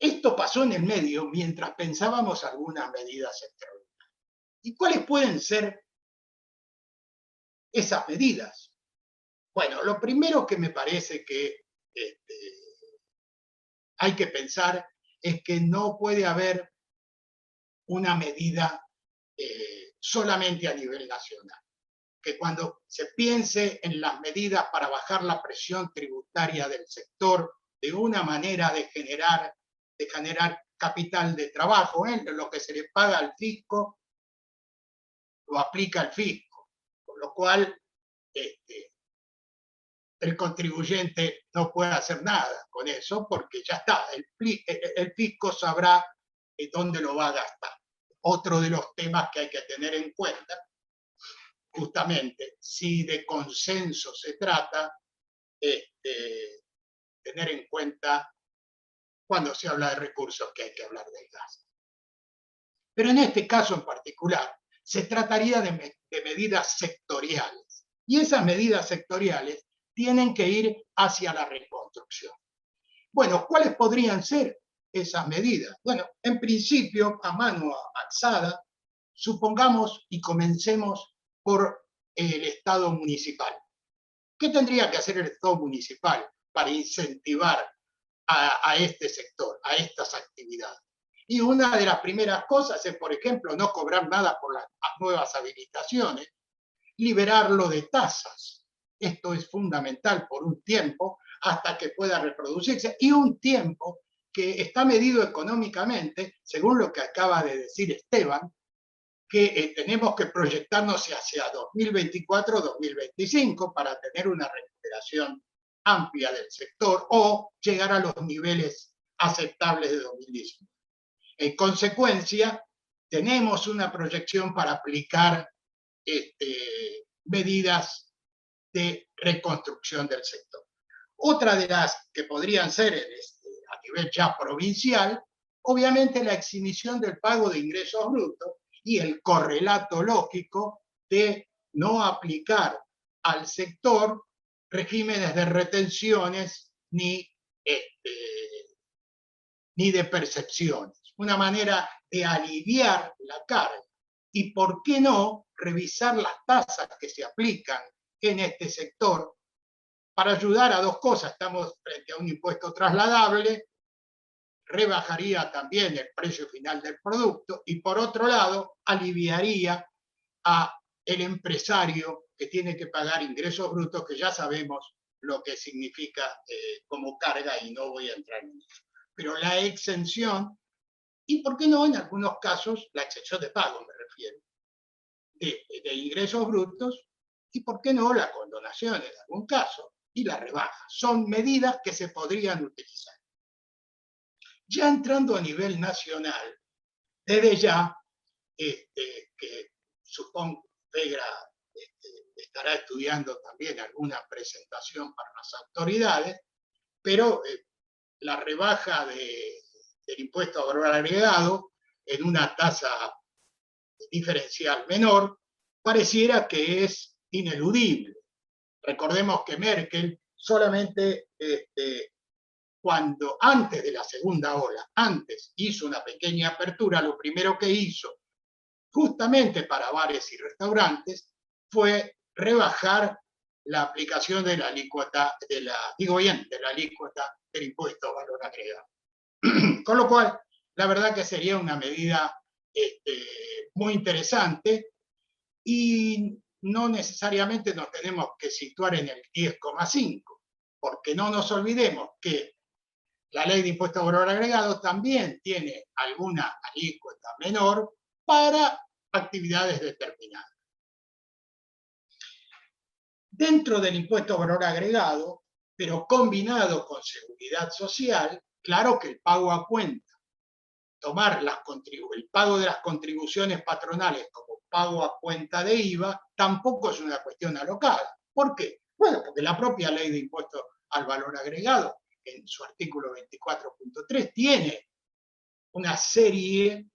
Esto pasó en el medio mientras pensábamos algunas medidas extraordinarias. ¿Y cuáles pueden ser esas medidas? Bueno, lo primero que me parece que hay que pensar es que no puede haber una medida solamente a nivel nacional. Que cuando se piense en las medidas para bajar la presión tributaria del sector, de una manera de generar capital de trabajo, lo que se le paga al fisco, lo aplica el fisco, con lo cual el contribuyente no puede hacer nada con eso, porque ya está, el fisco sabrá dónde lo va a gastar. Otro de los temas que hay que tener en cuenta, justamente, si de consenso se trata, tener en cuenta cuando se habla de recursos que hay que hablar del gasto. Pero en este caso en particular, se trataría de medidas sectoriales. Y esas medidas sectoriales tienen que ir hacia la reconstrucción. Bueno, ¿cuáles podrían ser esas medidas? Bueno, en principio, a mano alzada, supongamos y comencemos por el Estado municipal. ¿Qué tendría que hacer el Estado municipal para incentivar a este sector, a estas actividades? Y una de las primeras cosas es, por ejemplo, no cobrar nada por las nuevas habilitaciones, liberarlo de tasas. Esto es fundamental por un tiempo hasta que pueda reproducirse, y un tiempo que está medido económicamente, según lo que acaba de decir Esteban, que tenemos que proyectarnos hacia 2024-2025 para tener una recuperación amplia del sector o llegar a los niveles aceptables de 2019. En consecuencia, tenemos una proyección para aplicar medidas de reconstrucción del sector. Otra de las que podrían ser a nivel ya provincial, obviamente la exhibición del pago de ingresos brutos y el correlato lógico de no aplicar al sector regímenes de retenciones ni ni de percepciones, una manera de aliviar la carga. Y por qué no revisar las tasas que se aplican en este sector para ayudar a dos cosas. Estamos frente a un impuesto trasladable, rebajaría también el precio final del producto y por otro lado aliviaría a el empresario que tiene que pagar ingresos brutos, que ya sabemos lo que significa como carga y no voy a entrar en eso. Pero la exención, y por qué no en algunos casos, la exención de pago me refiero, de ingresos brutos, y por qué no la condonación en algún caso, y la rebaja. Son medidas que se podrían utilizar. Ya entrando a nivel nacional, desde ya, que supongo Pegra estará estudiando también alguna presentación para las autoridades, pero la rebaja del impuesto a valor agregado en una tasa diferencial menor pareciera que es ineludible. Recordemos que Merkel solamente cuando antes de la segunda ola, antes hizo una pequeña apertura, lo primero que hizo justamente para bares y restaurantes fue rebajar la aplicación de la alícuota, de la alícuota del impuesto a valor agregado. Con lo cual, la verdad que sería una medida muy interesante y no necesariamente nos tenemos que situar en el 10,5, porque no nos olvidemos que la ley de impuesto a valor agregado también tiene alguna alícuota menor para actividades determinadas. Dentro del impuesto a valor agregado, pero combinado con seguridad social, claro que el pago a cuenta, tomar el pago de las contribuciones patronales como pago a cuenta de IVA, tampoco es una cuestión alocada. ¿Por qué? Bueno, porque la propia ley de impuesto al valor agregado, en su artículo 24.3, tiene una serie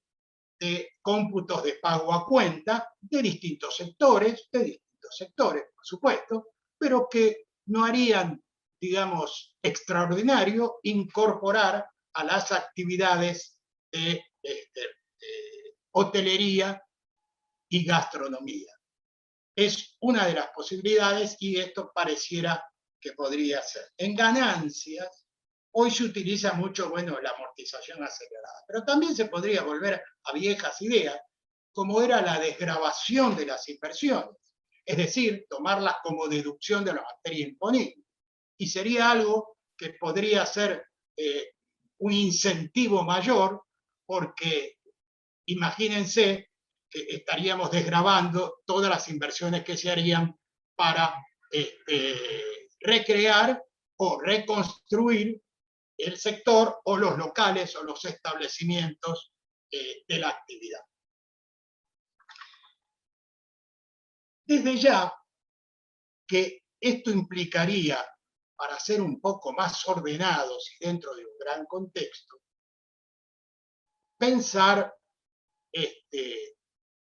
de cómputos de pago a cuenta de distintos sectores, por supuesto, pero que no harían, digamos, extraordinario incorporar a las actividades de hotelería y gastronomía. Es una de las posibilidades y esto pareciera que podría ser. En ganancias, hoy se utiliza mucho, bueno, la amortización acelerada, pero también se podría volver a viejas ideas, como era la desgravación de las inversiones, es decir, tomarlas como deducción de la materia imponible. Y sería algo que podría ser un incentivo mayor, porque imagínense que estaríamos desgravando todas las inversiones que se harían para recrear o reconstruir el sector o los locales o los establecimientos de la actividad. Desde ya que esto implicaría, para ser un poco más ordenados y dentro de un gran contexto, pensar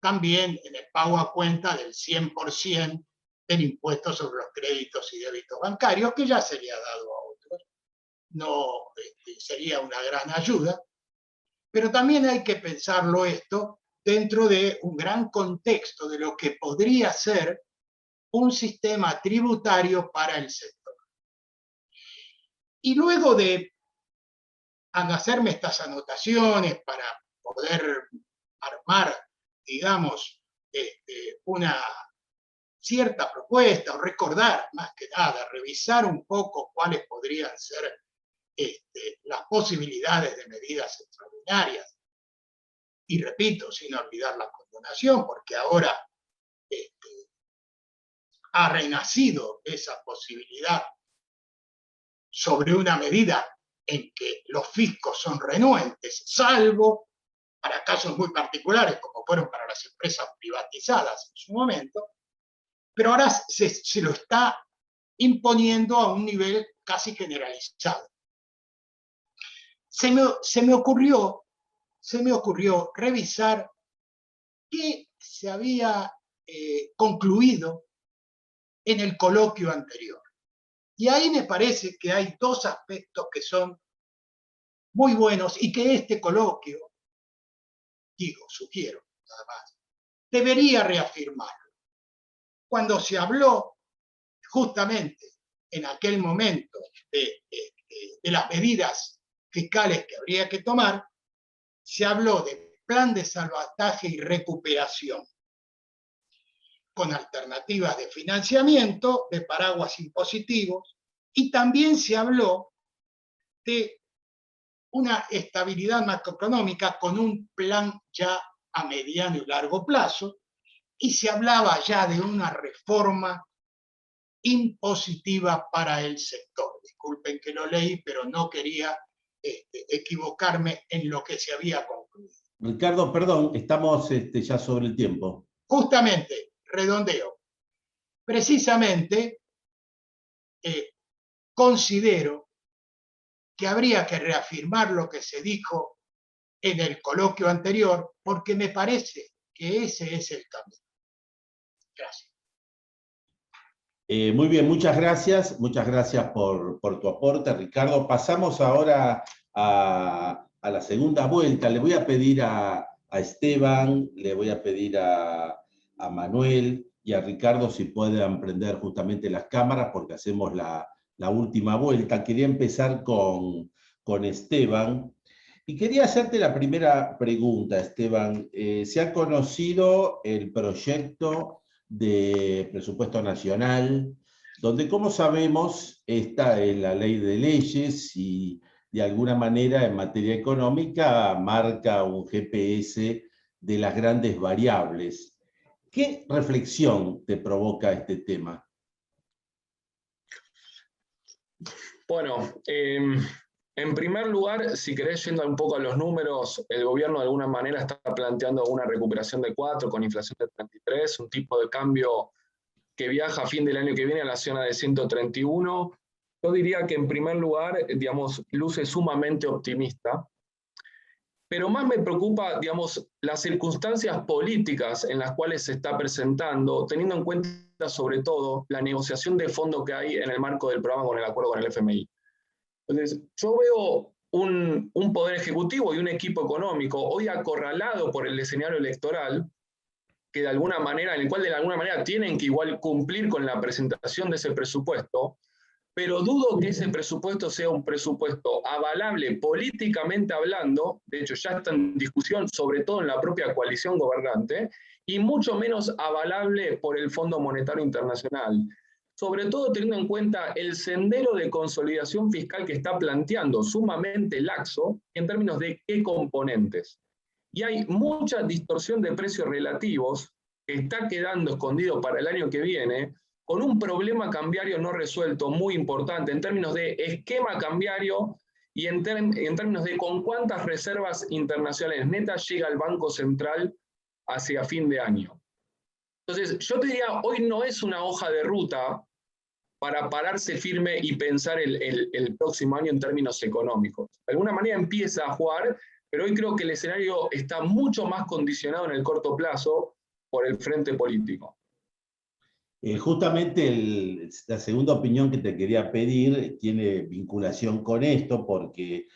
también en el pago a cuenta del 100% del impuesto sobre los créditos y débitos bancarios, que ya se le ha dado a otros. No sería una gran ayuda, pero también hay que pensarlo esto dentro de un gran contexto de lo que podría ser un sistema tributario para el sector. Y luego de hacerme estas anotaciones para poder armar, digamos, una cierta propuesta, o recordar más que nada, revisar un poco cuáles podrían ser las posibilidades de medidas extraordinarias. Y repito, sin olvidar la condonación, porque ahora ha renacido esa posibilidad sobre una medida en que los fiscos son renuentes, salvo para casos muy particulares, como fueron para las empresas privatizadas en su momento, pero ahora se lo está imponiendo a un nivel casi generalizado. Se me ocurrió revisar qué se había concluido en el coloquio anterior. Y ahí me parece que hay dos aspectos que son muy buenos y que este coloquio, sugiero nada más, debería reafirmarlo. Cuando se habló justamente en aquel momento de las medidas fiscales que habría que tomar, se habló de plan de salvataje y recuperación, con alternativas de financiamiento, de paraguas impositivos, y también se habló de una estabilidad macroeconómica con un plan ya a mediano y largo plazo, y se hablaba ya de una reforma impositiva para el sector. Disculpen que lo leí, pero no quería equivocarme en lo que se había concluido. Ricardo, perdón, estamos ya sobre el tiempo. Justamente, redondeo. Precisamente, considero que habría que reafirmar lo que se dijo en el coloquio anterior, porque me parece que ese es el camino. Gracias. Muy bien, muchas gracias por tu aporte, Ricardo. Pasamos ahora a la segunda vuelta. Le voy a pedir a Esteban, le voy a pedir a Manuel y a Ricardo si puedan prender justamente las cámaras porque hacemos la última vuelta. Quería empezar con Esteban y quería hacerte la primera pregunta, Esteban. ¿Se ha conocido el proyecto de presupuesto nacional, donde, como sabemos, está en la ley de leyes y de alguna manera en materia económica marca un GPS de las grandes variables? ¿Qué reflexión te provoca este tema? Bueno, en primer lugar, si querés, yendo un poco a los números, el gobierno de alguna manera está planteando una recuperación de 4 con inflación de 33, un tipo de cambio que viaja a fin del año que viene a la zona de 131. Yo diría que en primer lugar, digamos, luce sumamente optimista, pero más me preocupa, digamos, las circunstancias políticas en las cuales se está presentando, teniendo en cuenta sobre todo la negociación de fondo que hay en el marco del programa con el acuerdo con el FMI. Entonces, yo veo un poder ejecutivo y un equipo económico hoy acorralado por el escenario electoral, que de alguna manera, en el cual de alguna manera tienen que igual cumplir con la presentación de ese presupuesto, pero dudo que ese presupuesto sea un presupuesto avalable políticamente hablando, de hecho ya está en discusión, sobre todo en la propia coalición gobernante, y mucho menos avalable por el Fondo Monetario Internacional, sobre todo teniendo en cuenta el sendero de consolidación fiscal que está planteando, sumamente laxo, en términos de qué componentes. Y hay mucha distorsión de precios relativos que está quedando escondido para el año que viene, con un problema cambiario no resuelto muy importante en términos de esquema cambiario y en términos de con cuántas reservas internacionales netas llega el Banco Central hacia fin de año. Entonces, yo te diría, hoy no es una hoja de ruta para pararse firme y pensar el próximo año en términos económicos. De alguna manera empieza a jugar, pero hoy creo que el escenario está mucho más condicionado en el corto plazo por el frente político. Justamente la segunda opinión que te quería pedir tiene vinculación con esto porque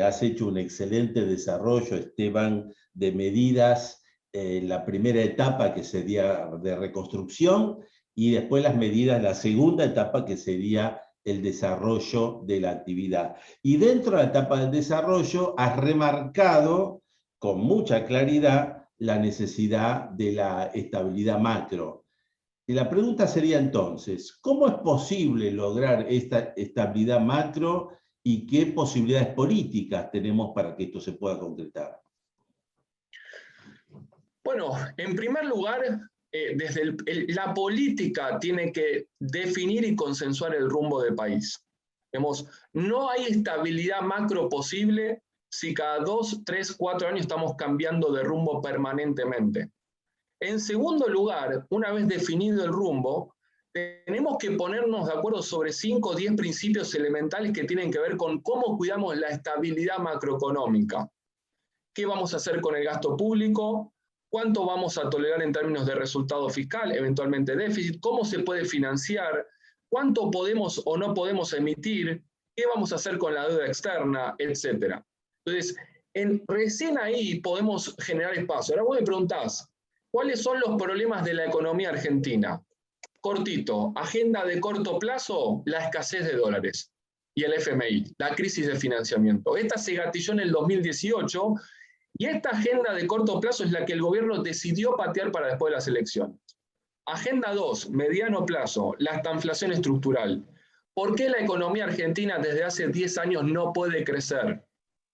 has hecho un excelente desarrollo, Esteban, de medidas en la primera etapa que sería de reconstrucción y después las medidas, la segunda etapa que sería el desarrollo de la actividad. Y dentro de la etapa del desarrollo has remarcado con mucha claridad la necesidad de la estabilidad macro. Y la pregunta sería entonces, ¿cómo es posible lograr esta estabilidad macro y qué posibilidades políticas tenemos para que esto se pueda concretar? Bueno, en primer lugar, desde la política tiene que definir y consensuar el rumbo del país. Digamos, no hay estabilidad macro posible si cada 2, 3, 4 años estamos cambiando de rumbo permanentemente. En segundo lugar, una vez definido el rumbo, tenemos que ponernos de acuerdo sobre 5 o 10 principios elementales que tienen que ver con cómo cuidamos la estabilidad macroeconómica. ¿Qué vamos a hacer con el gasto público? ¿Cuánto vamos a tolerar en términos de resultado fiscal, eventualmente déficit? ¿Cómo se puede financiar? ¿Cuánto podemos o no podemos emitir? qué vamos a hacer con la deuda externa, etcétera. Entonces, recién ahí podemos generar espacio. Ahora vos me preguntás, ¿cuáles son los problemas de la economía argentina? Cortito, agenda de corto plazo, la escasez de dólares y el FMI, la crisis de financiamiento. Esta se gatilló en el 2018 y esta agenda de corto plazo es la que el gobierno decidió patear para después de las elecciones. Agenda 2, mediano plazo, la estanflación estructural. ¿Por qué la economía argentina desde hace 10 años no puede crecer?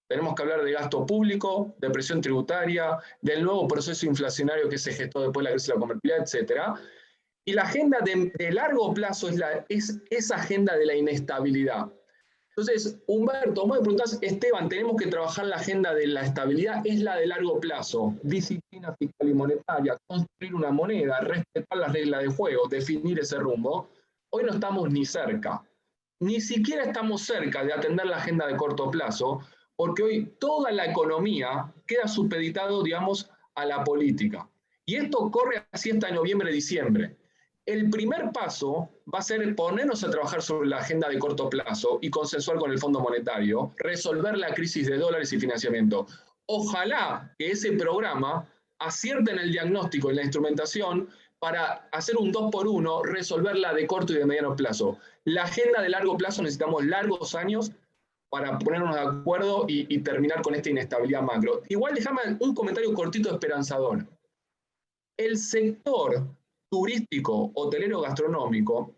Tenemos que hablar de gasto público, de presión tributaria, del nuevo proceso inflacionario que se gestó después de la crisis de la convertibilidad, etcétera. Y la agenda de largo plazo es esa agenda de la inestabilidad. Entonces, Humberto, vos me preguntás, Esteban, tenemos que trabajar la agenda de la estabilidad, es la de largo plazo, disciplina fiscal y monetaria, construir una moneda, respetar las reglas de juego, definir ese rumbo. Hoy no estamos ni cerca, ni siquiera estamos cerca de atender la agenda de corto plazo, porque hoy toda la economía queda supeditado, digamos, a la política. Y esto corre así hasta noviembre-diciembre. El primer paso va a ser ponernos a trabajar sobre la agenda de corto plazo y consensuar con el Fondo Monetario, resolver la crisis de dólares y financiamiento. Ojalá que ese programa acierte en el diagnóstico y en la instrumentación para hacer un 2x1, resolver la de corto y de mediano plazo. La agenda de largo plazo necesitamos largos años para ponernos de acuerdo y terminar con esta inestabilidad macro. Igual déjame un comentario cortito esperanzador. El sector turístico, hotelero, gastronómico,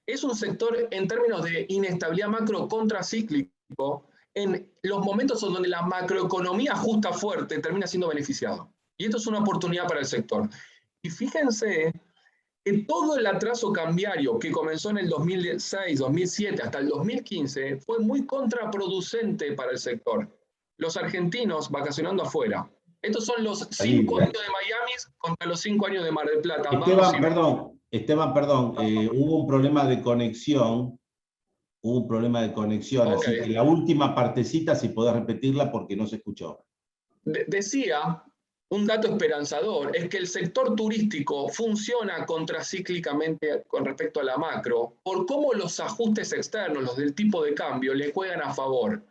es un sector en términos de inestabilidad macro contracíclico en los momentos en donde la macroeconomía ajusta fuerte termina siendo beneficiado. Y esto es una oportunidad para el sector. Y fíjense que todo el atraso cambiario que comenzó en el 2006, 2007 hasta el 2015 fue muy contraproducente para el sector. Los argentinos vacacionando afuera. Estos son los 5 años de Miami contra los 5 años de Mar del Plata. Esteban, perdón, hubo un problema de conexión. Okay. Así que la última partecita, si podés repetirla porque no se escuchó. Decía, un dato esperanzador, es que el sector turístico funciona contracíclicamente con respecto a la macro, por cómo los ajustes externos, los del tipo de cambio, le juegan a favor.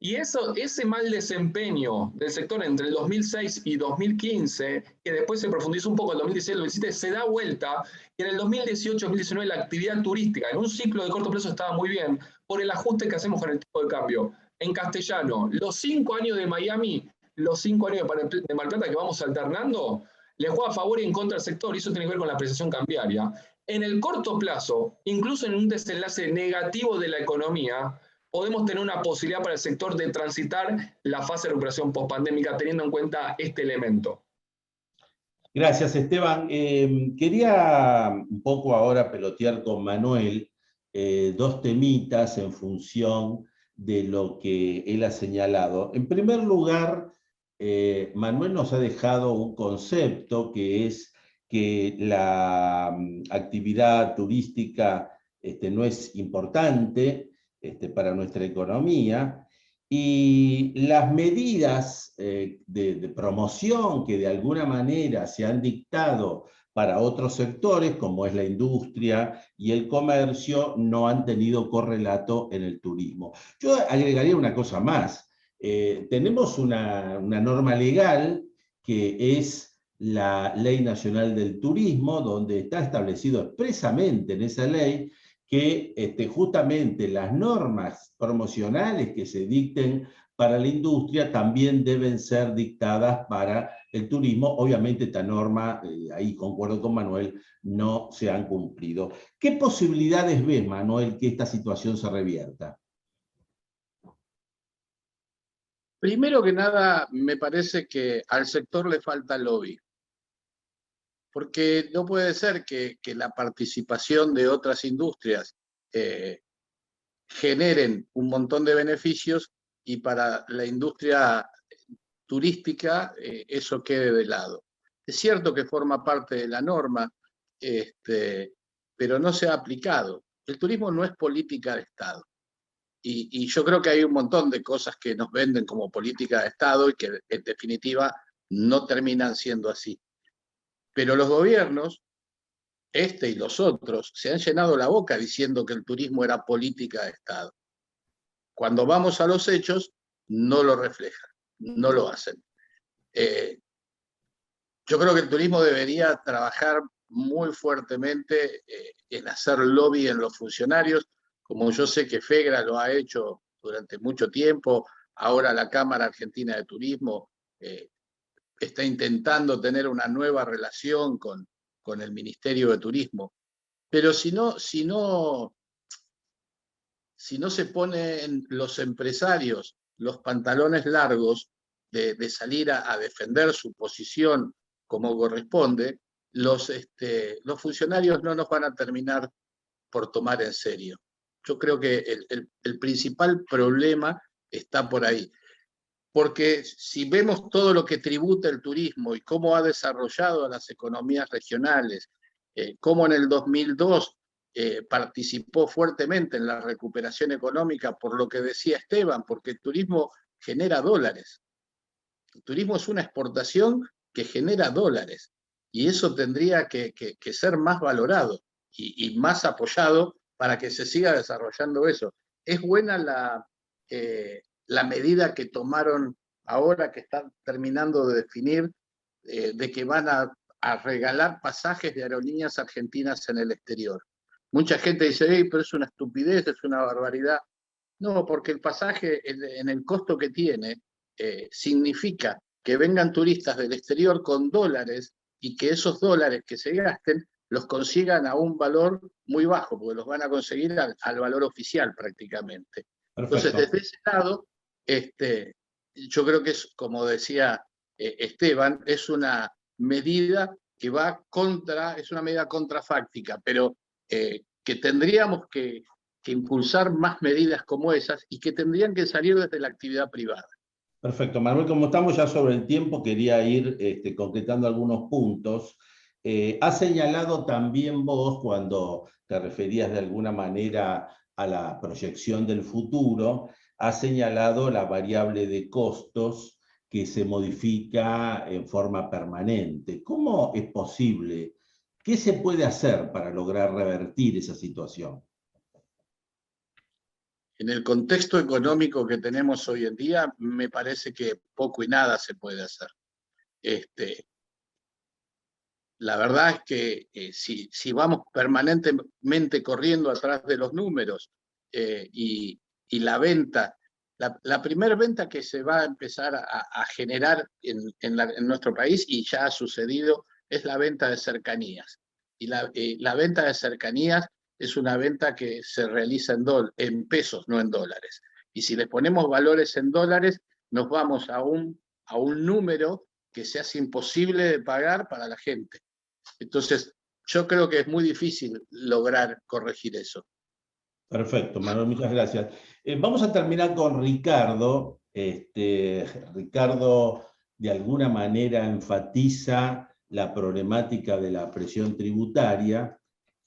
Y ese mal desempeño del sector entre el 2006 y 2015, que después se profundizó un poco en el 2016 y 2017, se da vuelta, y en el 2018-2019 la actividad turística en un ciclo de corto plazo estaba muy bien, por el ajuste que hacemos con el tipo de cambio. En castellano, los 5 años de Miami, los 5 años de Mar del Plata que vamos alternando, le juega a favor y en contra al sector, y eso tiene que ver con la apreciación cambiaria. En el corto plazo, incluso en un desenlace negativo de la economía, podemos tener una posibilidad para el sector de transitar la fase de recuperación postpandémica teniendo en cuenta este elemento. Gracias, Esteban. Quería un poco ahora pelotear con Manuel dos temitas en función de lo que él ha señalado. En primer lugar, Manuel nos ha dejado un concepto que es que la actividad turística no es importante para nuestra economía, y las medidas de promoción que de alguna manera se han dictado para otros sectores, como es la industria y el comercio, no han tenido correlato en el turismo. Yo agregaría una cosa más. Tenemos una norma legal que es la Ley Nacional del Turismo, donde está establecido expresamente en esa ley que justamente las normas promocionales que se dicten para la industria también deben ser dictadas para el turismo. Obviamente esta norma, ahí concuerdo con Manuel, no se han cumplido. ¿Qué posibilidades ves, Manuel, que esta situación se revierta? Primero que nada, me parece que al sector le falta lobby. Porque no puede ser que la participación de otras industrias generen un montón de beneficios y para la industria turística eso quede de lado. Es cierto que forma parte de la norma, pero no se ha aplicado. El turismo no es política de Estado. Y yo creo que hay un montón de cosas que nos venden como política de Estado y que en definitiva no terminan siendo así. Pero los gobiernos, y los otros, se han llenado la boca diciendo que el turismo era política de Estado. cuando vamos a los hechos, no lo reflejan, no lo hacen. Yo creo que el turismo debería trabajar muy fuertemente en hacer lobby en los funcionarios, como yo sé que FEGRA lo ha hecho durante mucho tiempo. Ahora la Cámara Argentina de Turismo está intentando tener una nueva relación con el Ministerio de Turismo. Pero si no se ponen los empresarios los pantalones largos de salir a defender su posición como corresponde, los funcionarios no nos van a terminar por tomar en serio. Yo creo que el principal problema está por ahí. Porque si vemos todo lo que tributa el turismo y cómo ha desarrollado a las economías regionales, cómo en el 2002 participó fuertemente en la recuperación económica, por lo que decía Esteban, porque el turismo genera dólares. El turismo es una exportación que genera dólares y eso tendría que ser más valorado y más apoyado para que se siga desarrollando eso. Es buena la medida que tomaron ahora, que están terminando de definir, de que van a regalar pasajes de aerolíneas argentinas en el exterior. Mucha gente dice, pero es una estupidez, es una barbaridad. No, porque el pasaje en el costo que tiene significa que vengan turistas del exterior con dólares y que esos dólares que se gasten los consigan a un valor muy bajo, porque los van a conseguir al valor oficial prácticamente. Perfecto. Entonces, desde ese lado, yo creo que es, como decía Esteban, es una medida que va es una medida contrafáctica, pero que tendríamos que impulsar más medidas como esas y que tendrían que salir desde la actividad privada. Perfecto, Manuel, como estamos ya sobre el tiempo, quería ir concretando algunos puntos. Has señalado también vos, cuando te referías de alguna manera a la proyección del futuro, has señalado la variable de costos que se modifica en forma permanente. ¿Cómo es posible? ¿Qué se puede hacer para lograr revertir esa situación? En el contexto económico que tenemos hoy en día, me parece que poco y nada se puede hacer. La verdad es que si vamos permanentemente corriendo atrás de los números y la venta, la primera venta que se va a empezar a generar en nuestro país, y ya ha sucedido, es la venta de cercanías. Y la venta de cercanías es una venta que se realiza en pesos, no en dólares. Y si le ponemos valores en dólares, nos vamos a un número que se hace imposible de pagar para la gente. Entonces, yo creo que es muy difícil lograr corregir eso. Perfecto, Manuel, muchas gracias. Vamos a terminar con Ricardo. Ricardo, de alguna manera, enfatiza la problemática de la presión tributaria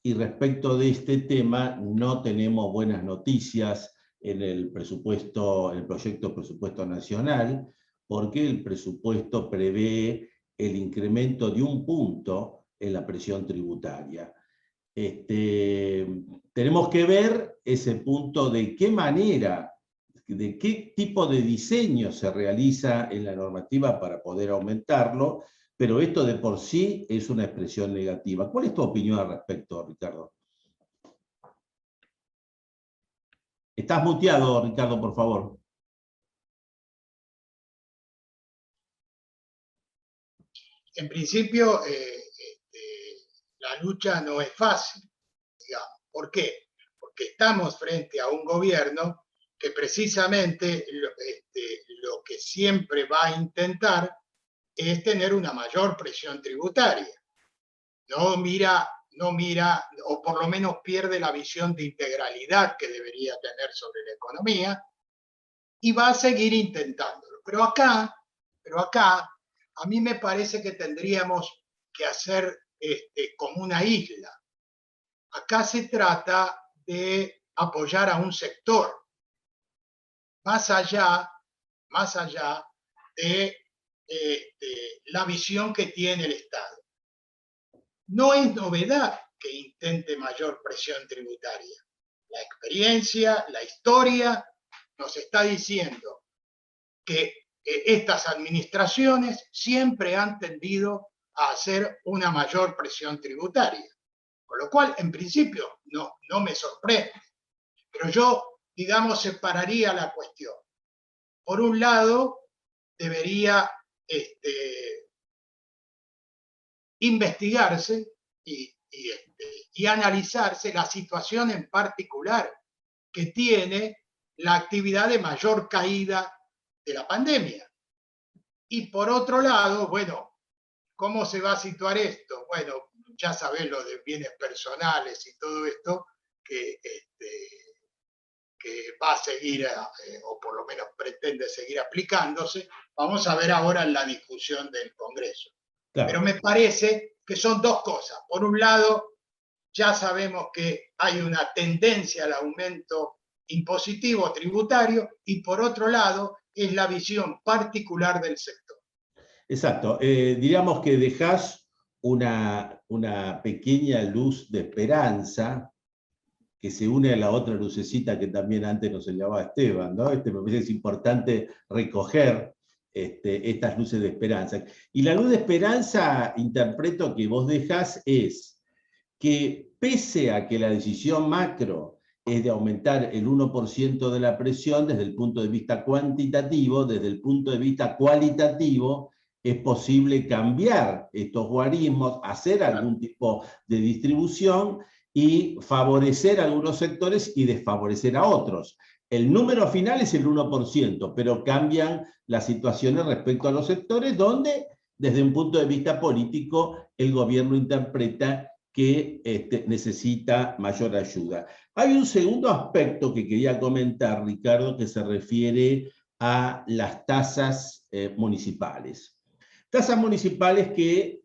y respecto de este tema no tenemos buenas noticias en el presupuesto, en el proyecto de presupuesto nacional, porque el presupuesto prevé el incremento de 1 punto en la presión tributaria. Tenemos que ver ese punto de qué manera, de qué tipo de diseño se realiza en la normativa para poder aumentarlo, pero esto de por sí es una expresión negativa. ¿Cuál es tu opinión al respecto, Ricardo? Estás muteado, Ricardo, por favor. En principio, la lucha no es fácil, digamos. ¿Por qué? Porque estamos frente a un gobierno que precisamente lo que siempre va a intentar es tener una mayor presión tributaria. No mira, o por lo menos pierde la visión de integralidad que debería tener sobre la economía, y va a seguir intentándolo. Pero acá, a mí me parece que tendríamos que hacer como una isla. Acá se trata de apoyar a un sector, más allá de la visión que tiene el Estado. No es novedad que intente mayor presión tributaria. La experiencia, la historia nos está diciendo que estas administraciones siempre han tendido a hacer una mayor presión tributaria. Con lo cual, en principio, no me sorprende. Pero yo, digamos, separaría la cuestión. Por un lado, debería investigarse y analizarse la situación en particular que tiene la actividad de mayor caída de la pandemia. Y por otro lado, bueno, ¿cómo se va a situar esto? Bueno, ya sabés lo de bienes personales y todo esto, que va a seguir, o por lo menos pretende seguir aplicándose. Vamos a ver ahora en la discusión del Congreso. Claro. Pero me parece que son dos cosas. Por un lado, ya sabemos que hay una tendencia al aumento impositivo tributario, y por otro lado, es la visión particular del sector. Exacto. Diríamos que dejás una pequeña luz de esperanza que se une a la otra lucecita que también antes nos señalaba Esteban, ¿no? Me parece que es importante recoger estas luces de esperanza. Y la luz de esperanza, interpreto que vos dejás, es que pese a que la decisión macro es de aumentar el 1% de la presión desde el punto de vista cuantitativo, desde el punto de vista cualitativo, es posible cambiar estos guarismos, hacer algún tipo de distribución y favorecer a algunos sectores y desfavorecer a otros. El número final es el 1%, pero cambian las situaciones respecto a los sectores donde, desde un punto de vista político, el gobierno interpreta que necesita mayor ayuda. Hay un segundo aspecto que quería comentar, Ricardo, que se refiere a las tasas municipales. Tasas municipales que,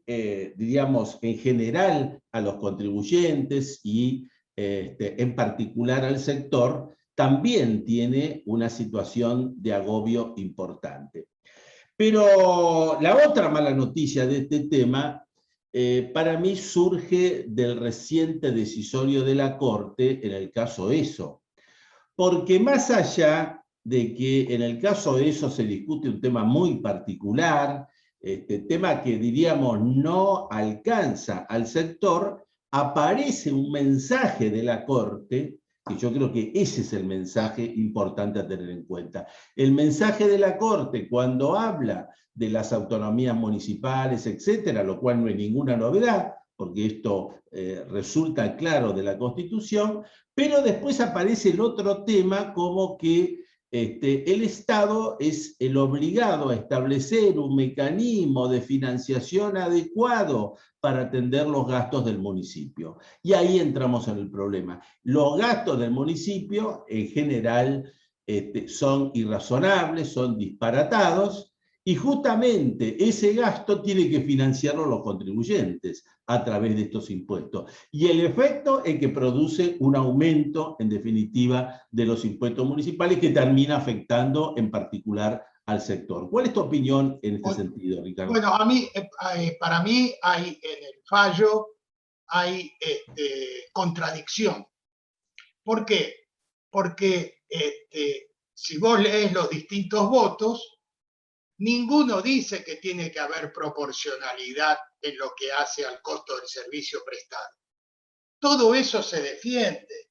diríamos, en general a los contribuyentes y en particular al sector, también tiene una situación de agobio importante. Pero la otra mala noticia de este tema, para mí surge del reciente decisorio de la Corte en el caso ESO. Porque más allá de que en el caso ESO se discute un tema muy particular, tema que diríamos no alcanza al sector, aparece un mensaje de la Corte, que yo creo que ese es el mensaje importante a tener en cuenta. El mensaje de la Corte cuando habla de las autonomías municipales, etcétera, lo cual no es ninguna novedad, porque esto resulta claro de la Constitución, pero después aparece el otro tema como que el Estado es el obligado a establecer un mecanismo de financiación adecuado para atender los gastos del municipio. Y ahí entramos en el problema. Los gastos del municipio, en general, son irrazonables, son disparatados, y justamente ese gasto tiene que financiarlo los contribuyentes a través de estos impuestos. Y el efecto es que produce un aumento, en definitiva, de los impuestos municipales que termina afectando en particular al sector. ¿Cuál es tu opinión en este sentido, Ricardo? Bueno, para mí hay en el fallo hay contradicción. ¿Por qué? Porque si vos lees los distintos votos, ninguno dice que tiene que haber proporcionalidad en lo que hace al costo del servicio prestado. Todo eso se defiende,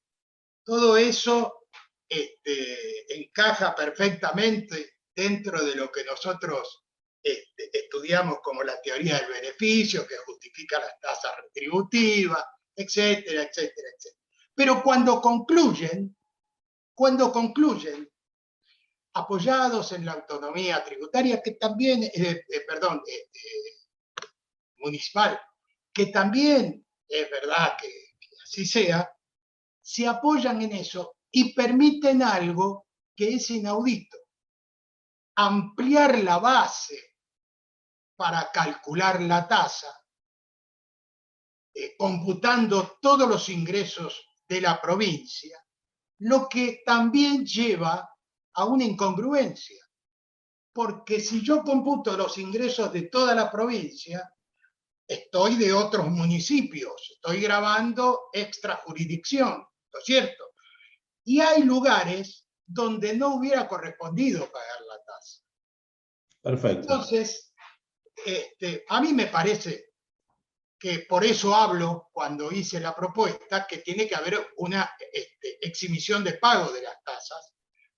todo eso encaja perfectamente dentro de lo que nosotros estudiamos como la teoría del beneficio, que justifica las tasas retributivas, etcétera, etcétera, etcétera. Pero cuando concluyen, apoyados en la autonomía tributaria, que también, municipal, que también es verdad que así sea, se apoyan en eso y permiten algo que es inaudito: ampliar la base para calcular la tasa, computando todos los ingresos de la provincia, lo que también lleva a una incongruencia, porque si yo computo los ingresos de toda la provincia, estoy de otros municipios, estoy grabando extrajurisdicción, ¿no es cierto? Y hay lugares donde no hubiera correspondido pagar la tasa. Perfecto. Entonces, a mí me parece que por eso hablo cuando hice la propuesta que tiene que haber una exhibición de pago de las tasas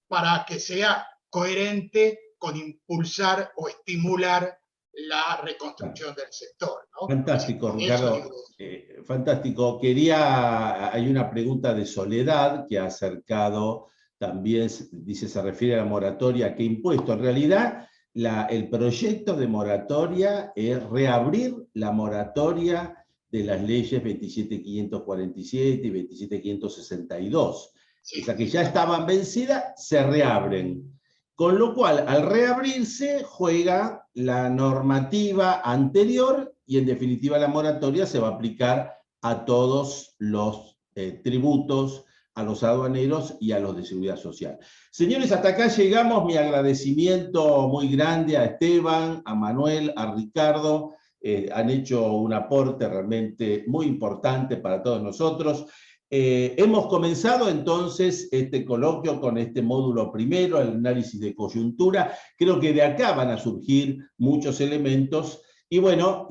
para que sea coherente con impulsar o estimular la reconstrucción del sector, ¿no? Fantástico, Por Ricardo. eso digo, Fantástico. Hay una pregunta de Soledad que ha acercado también, dice, se refiere a la moratoria, ¿a qué impuesto? En realidad, el proyecto de moratoria es reabrir la moratoria de las leyes 27.547 y 27.562. sí, O sea, que ya estaban vencidas, se reabren. Con lo cual, al reabrirse, juega la normativa anterior y, en definitiva, la moratoria se va a aplicar a todos los tributos, a los aduaneros y a los de seguridad social. Señores, hasta acá llegamos. Mi agradecimiento muy grande a Esteban, a Manuel, a Ricardo. Han hecho un aporte realmente muy importante para todos nosotros. Hemos comenzado entonces este coloquio con este módulo primero, el análisis de coyuntura. Creo que de acá van a surgir muchos elementos. Y bueno,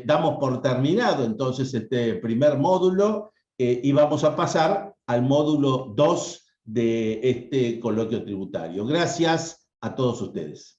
damos por terminado entonces este primer módulo y vamos a pasar al módulo 2 de este coloquio tributario. Gracias a todos ustedes.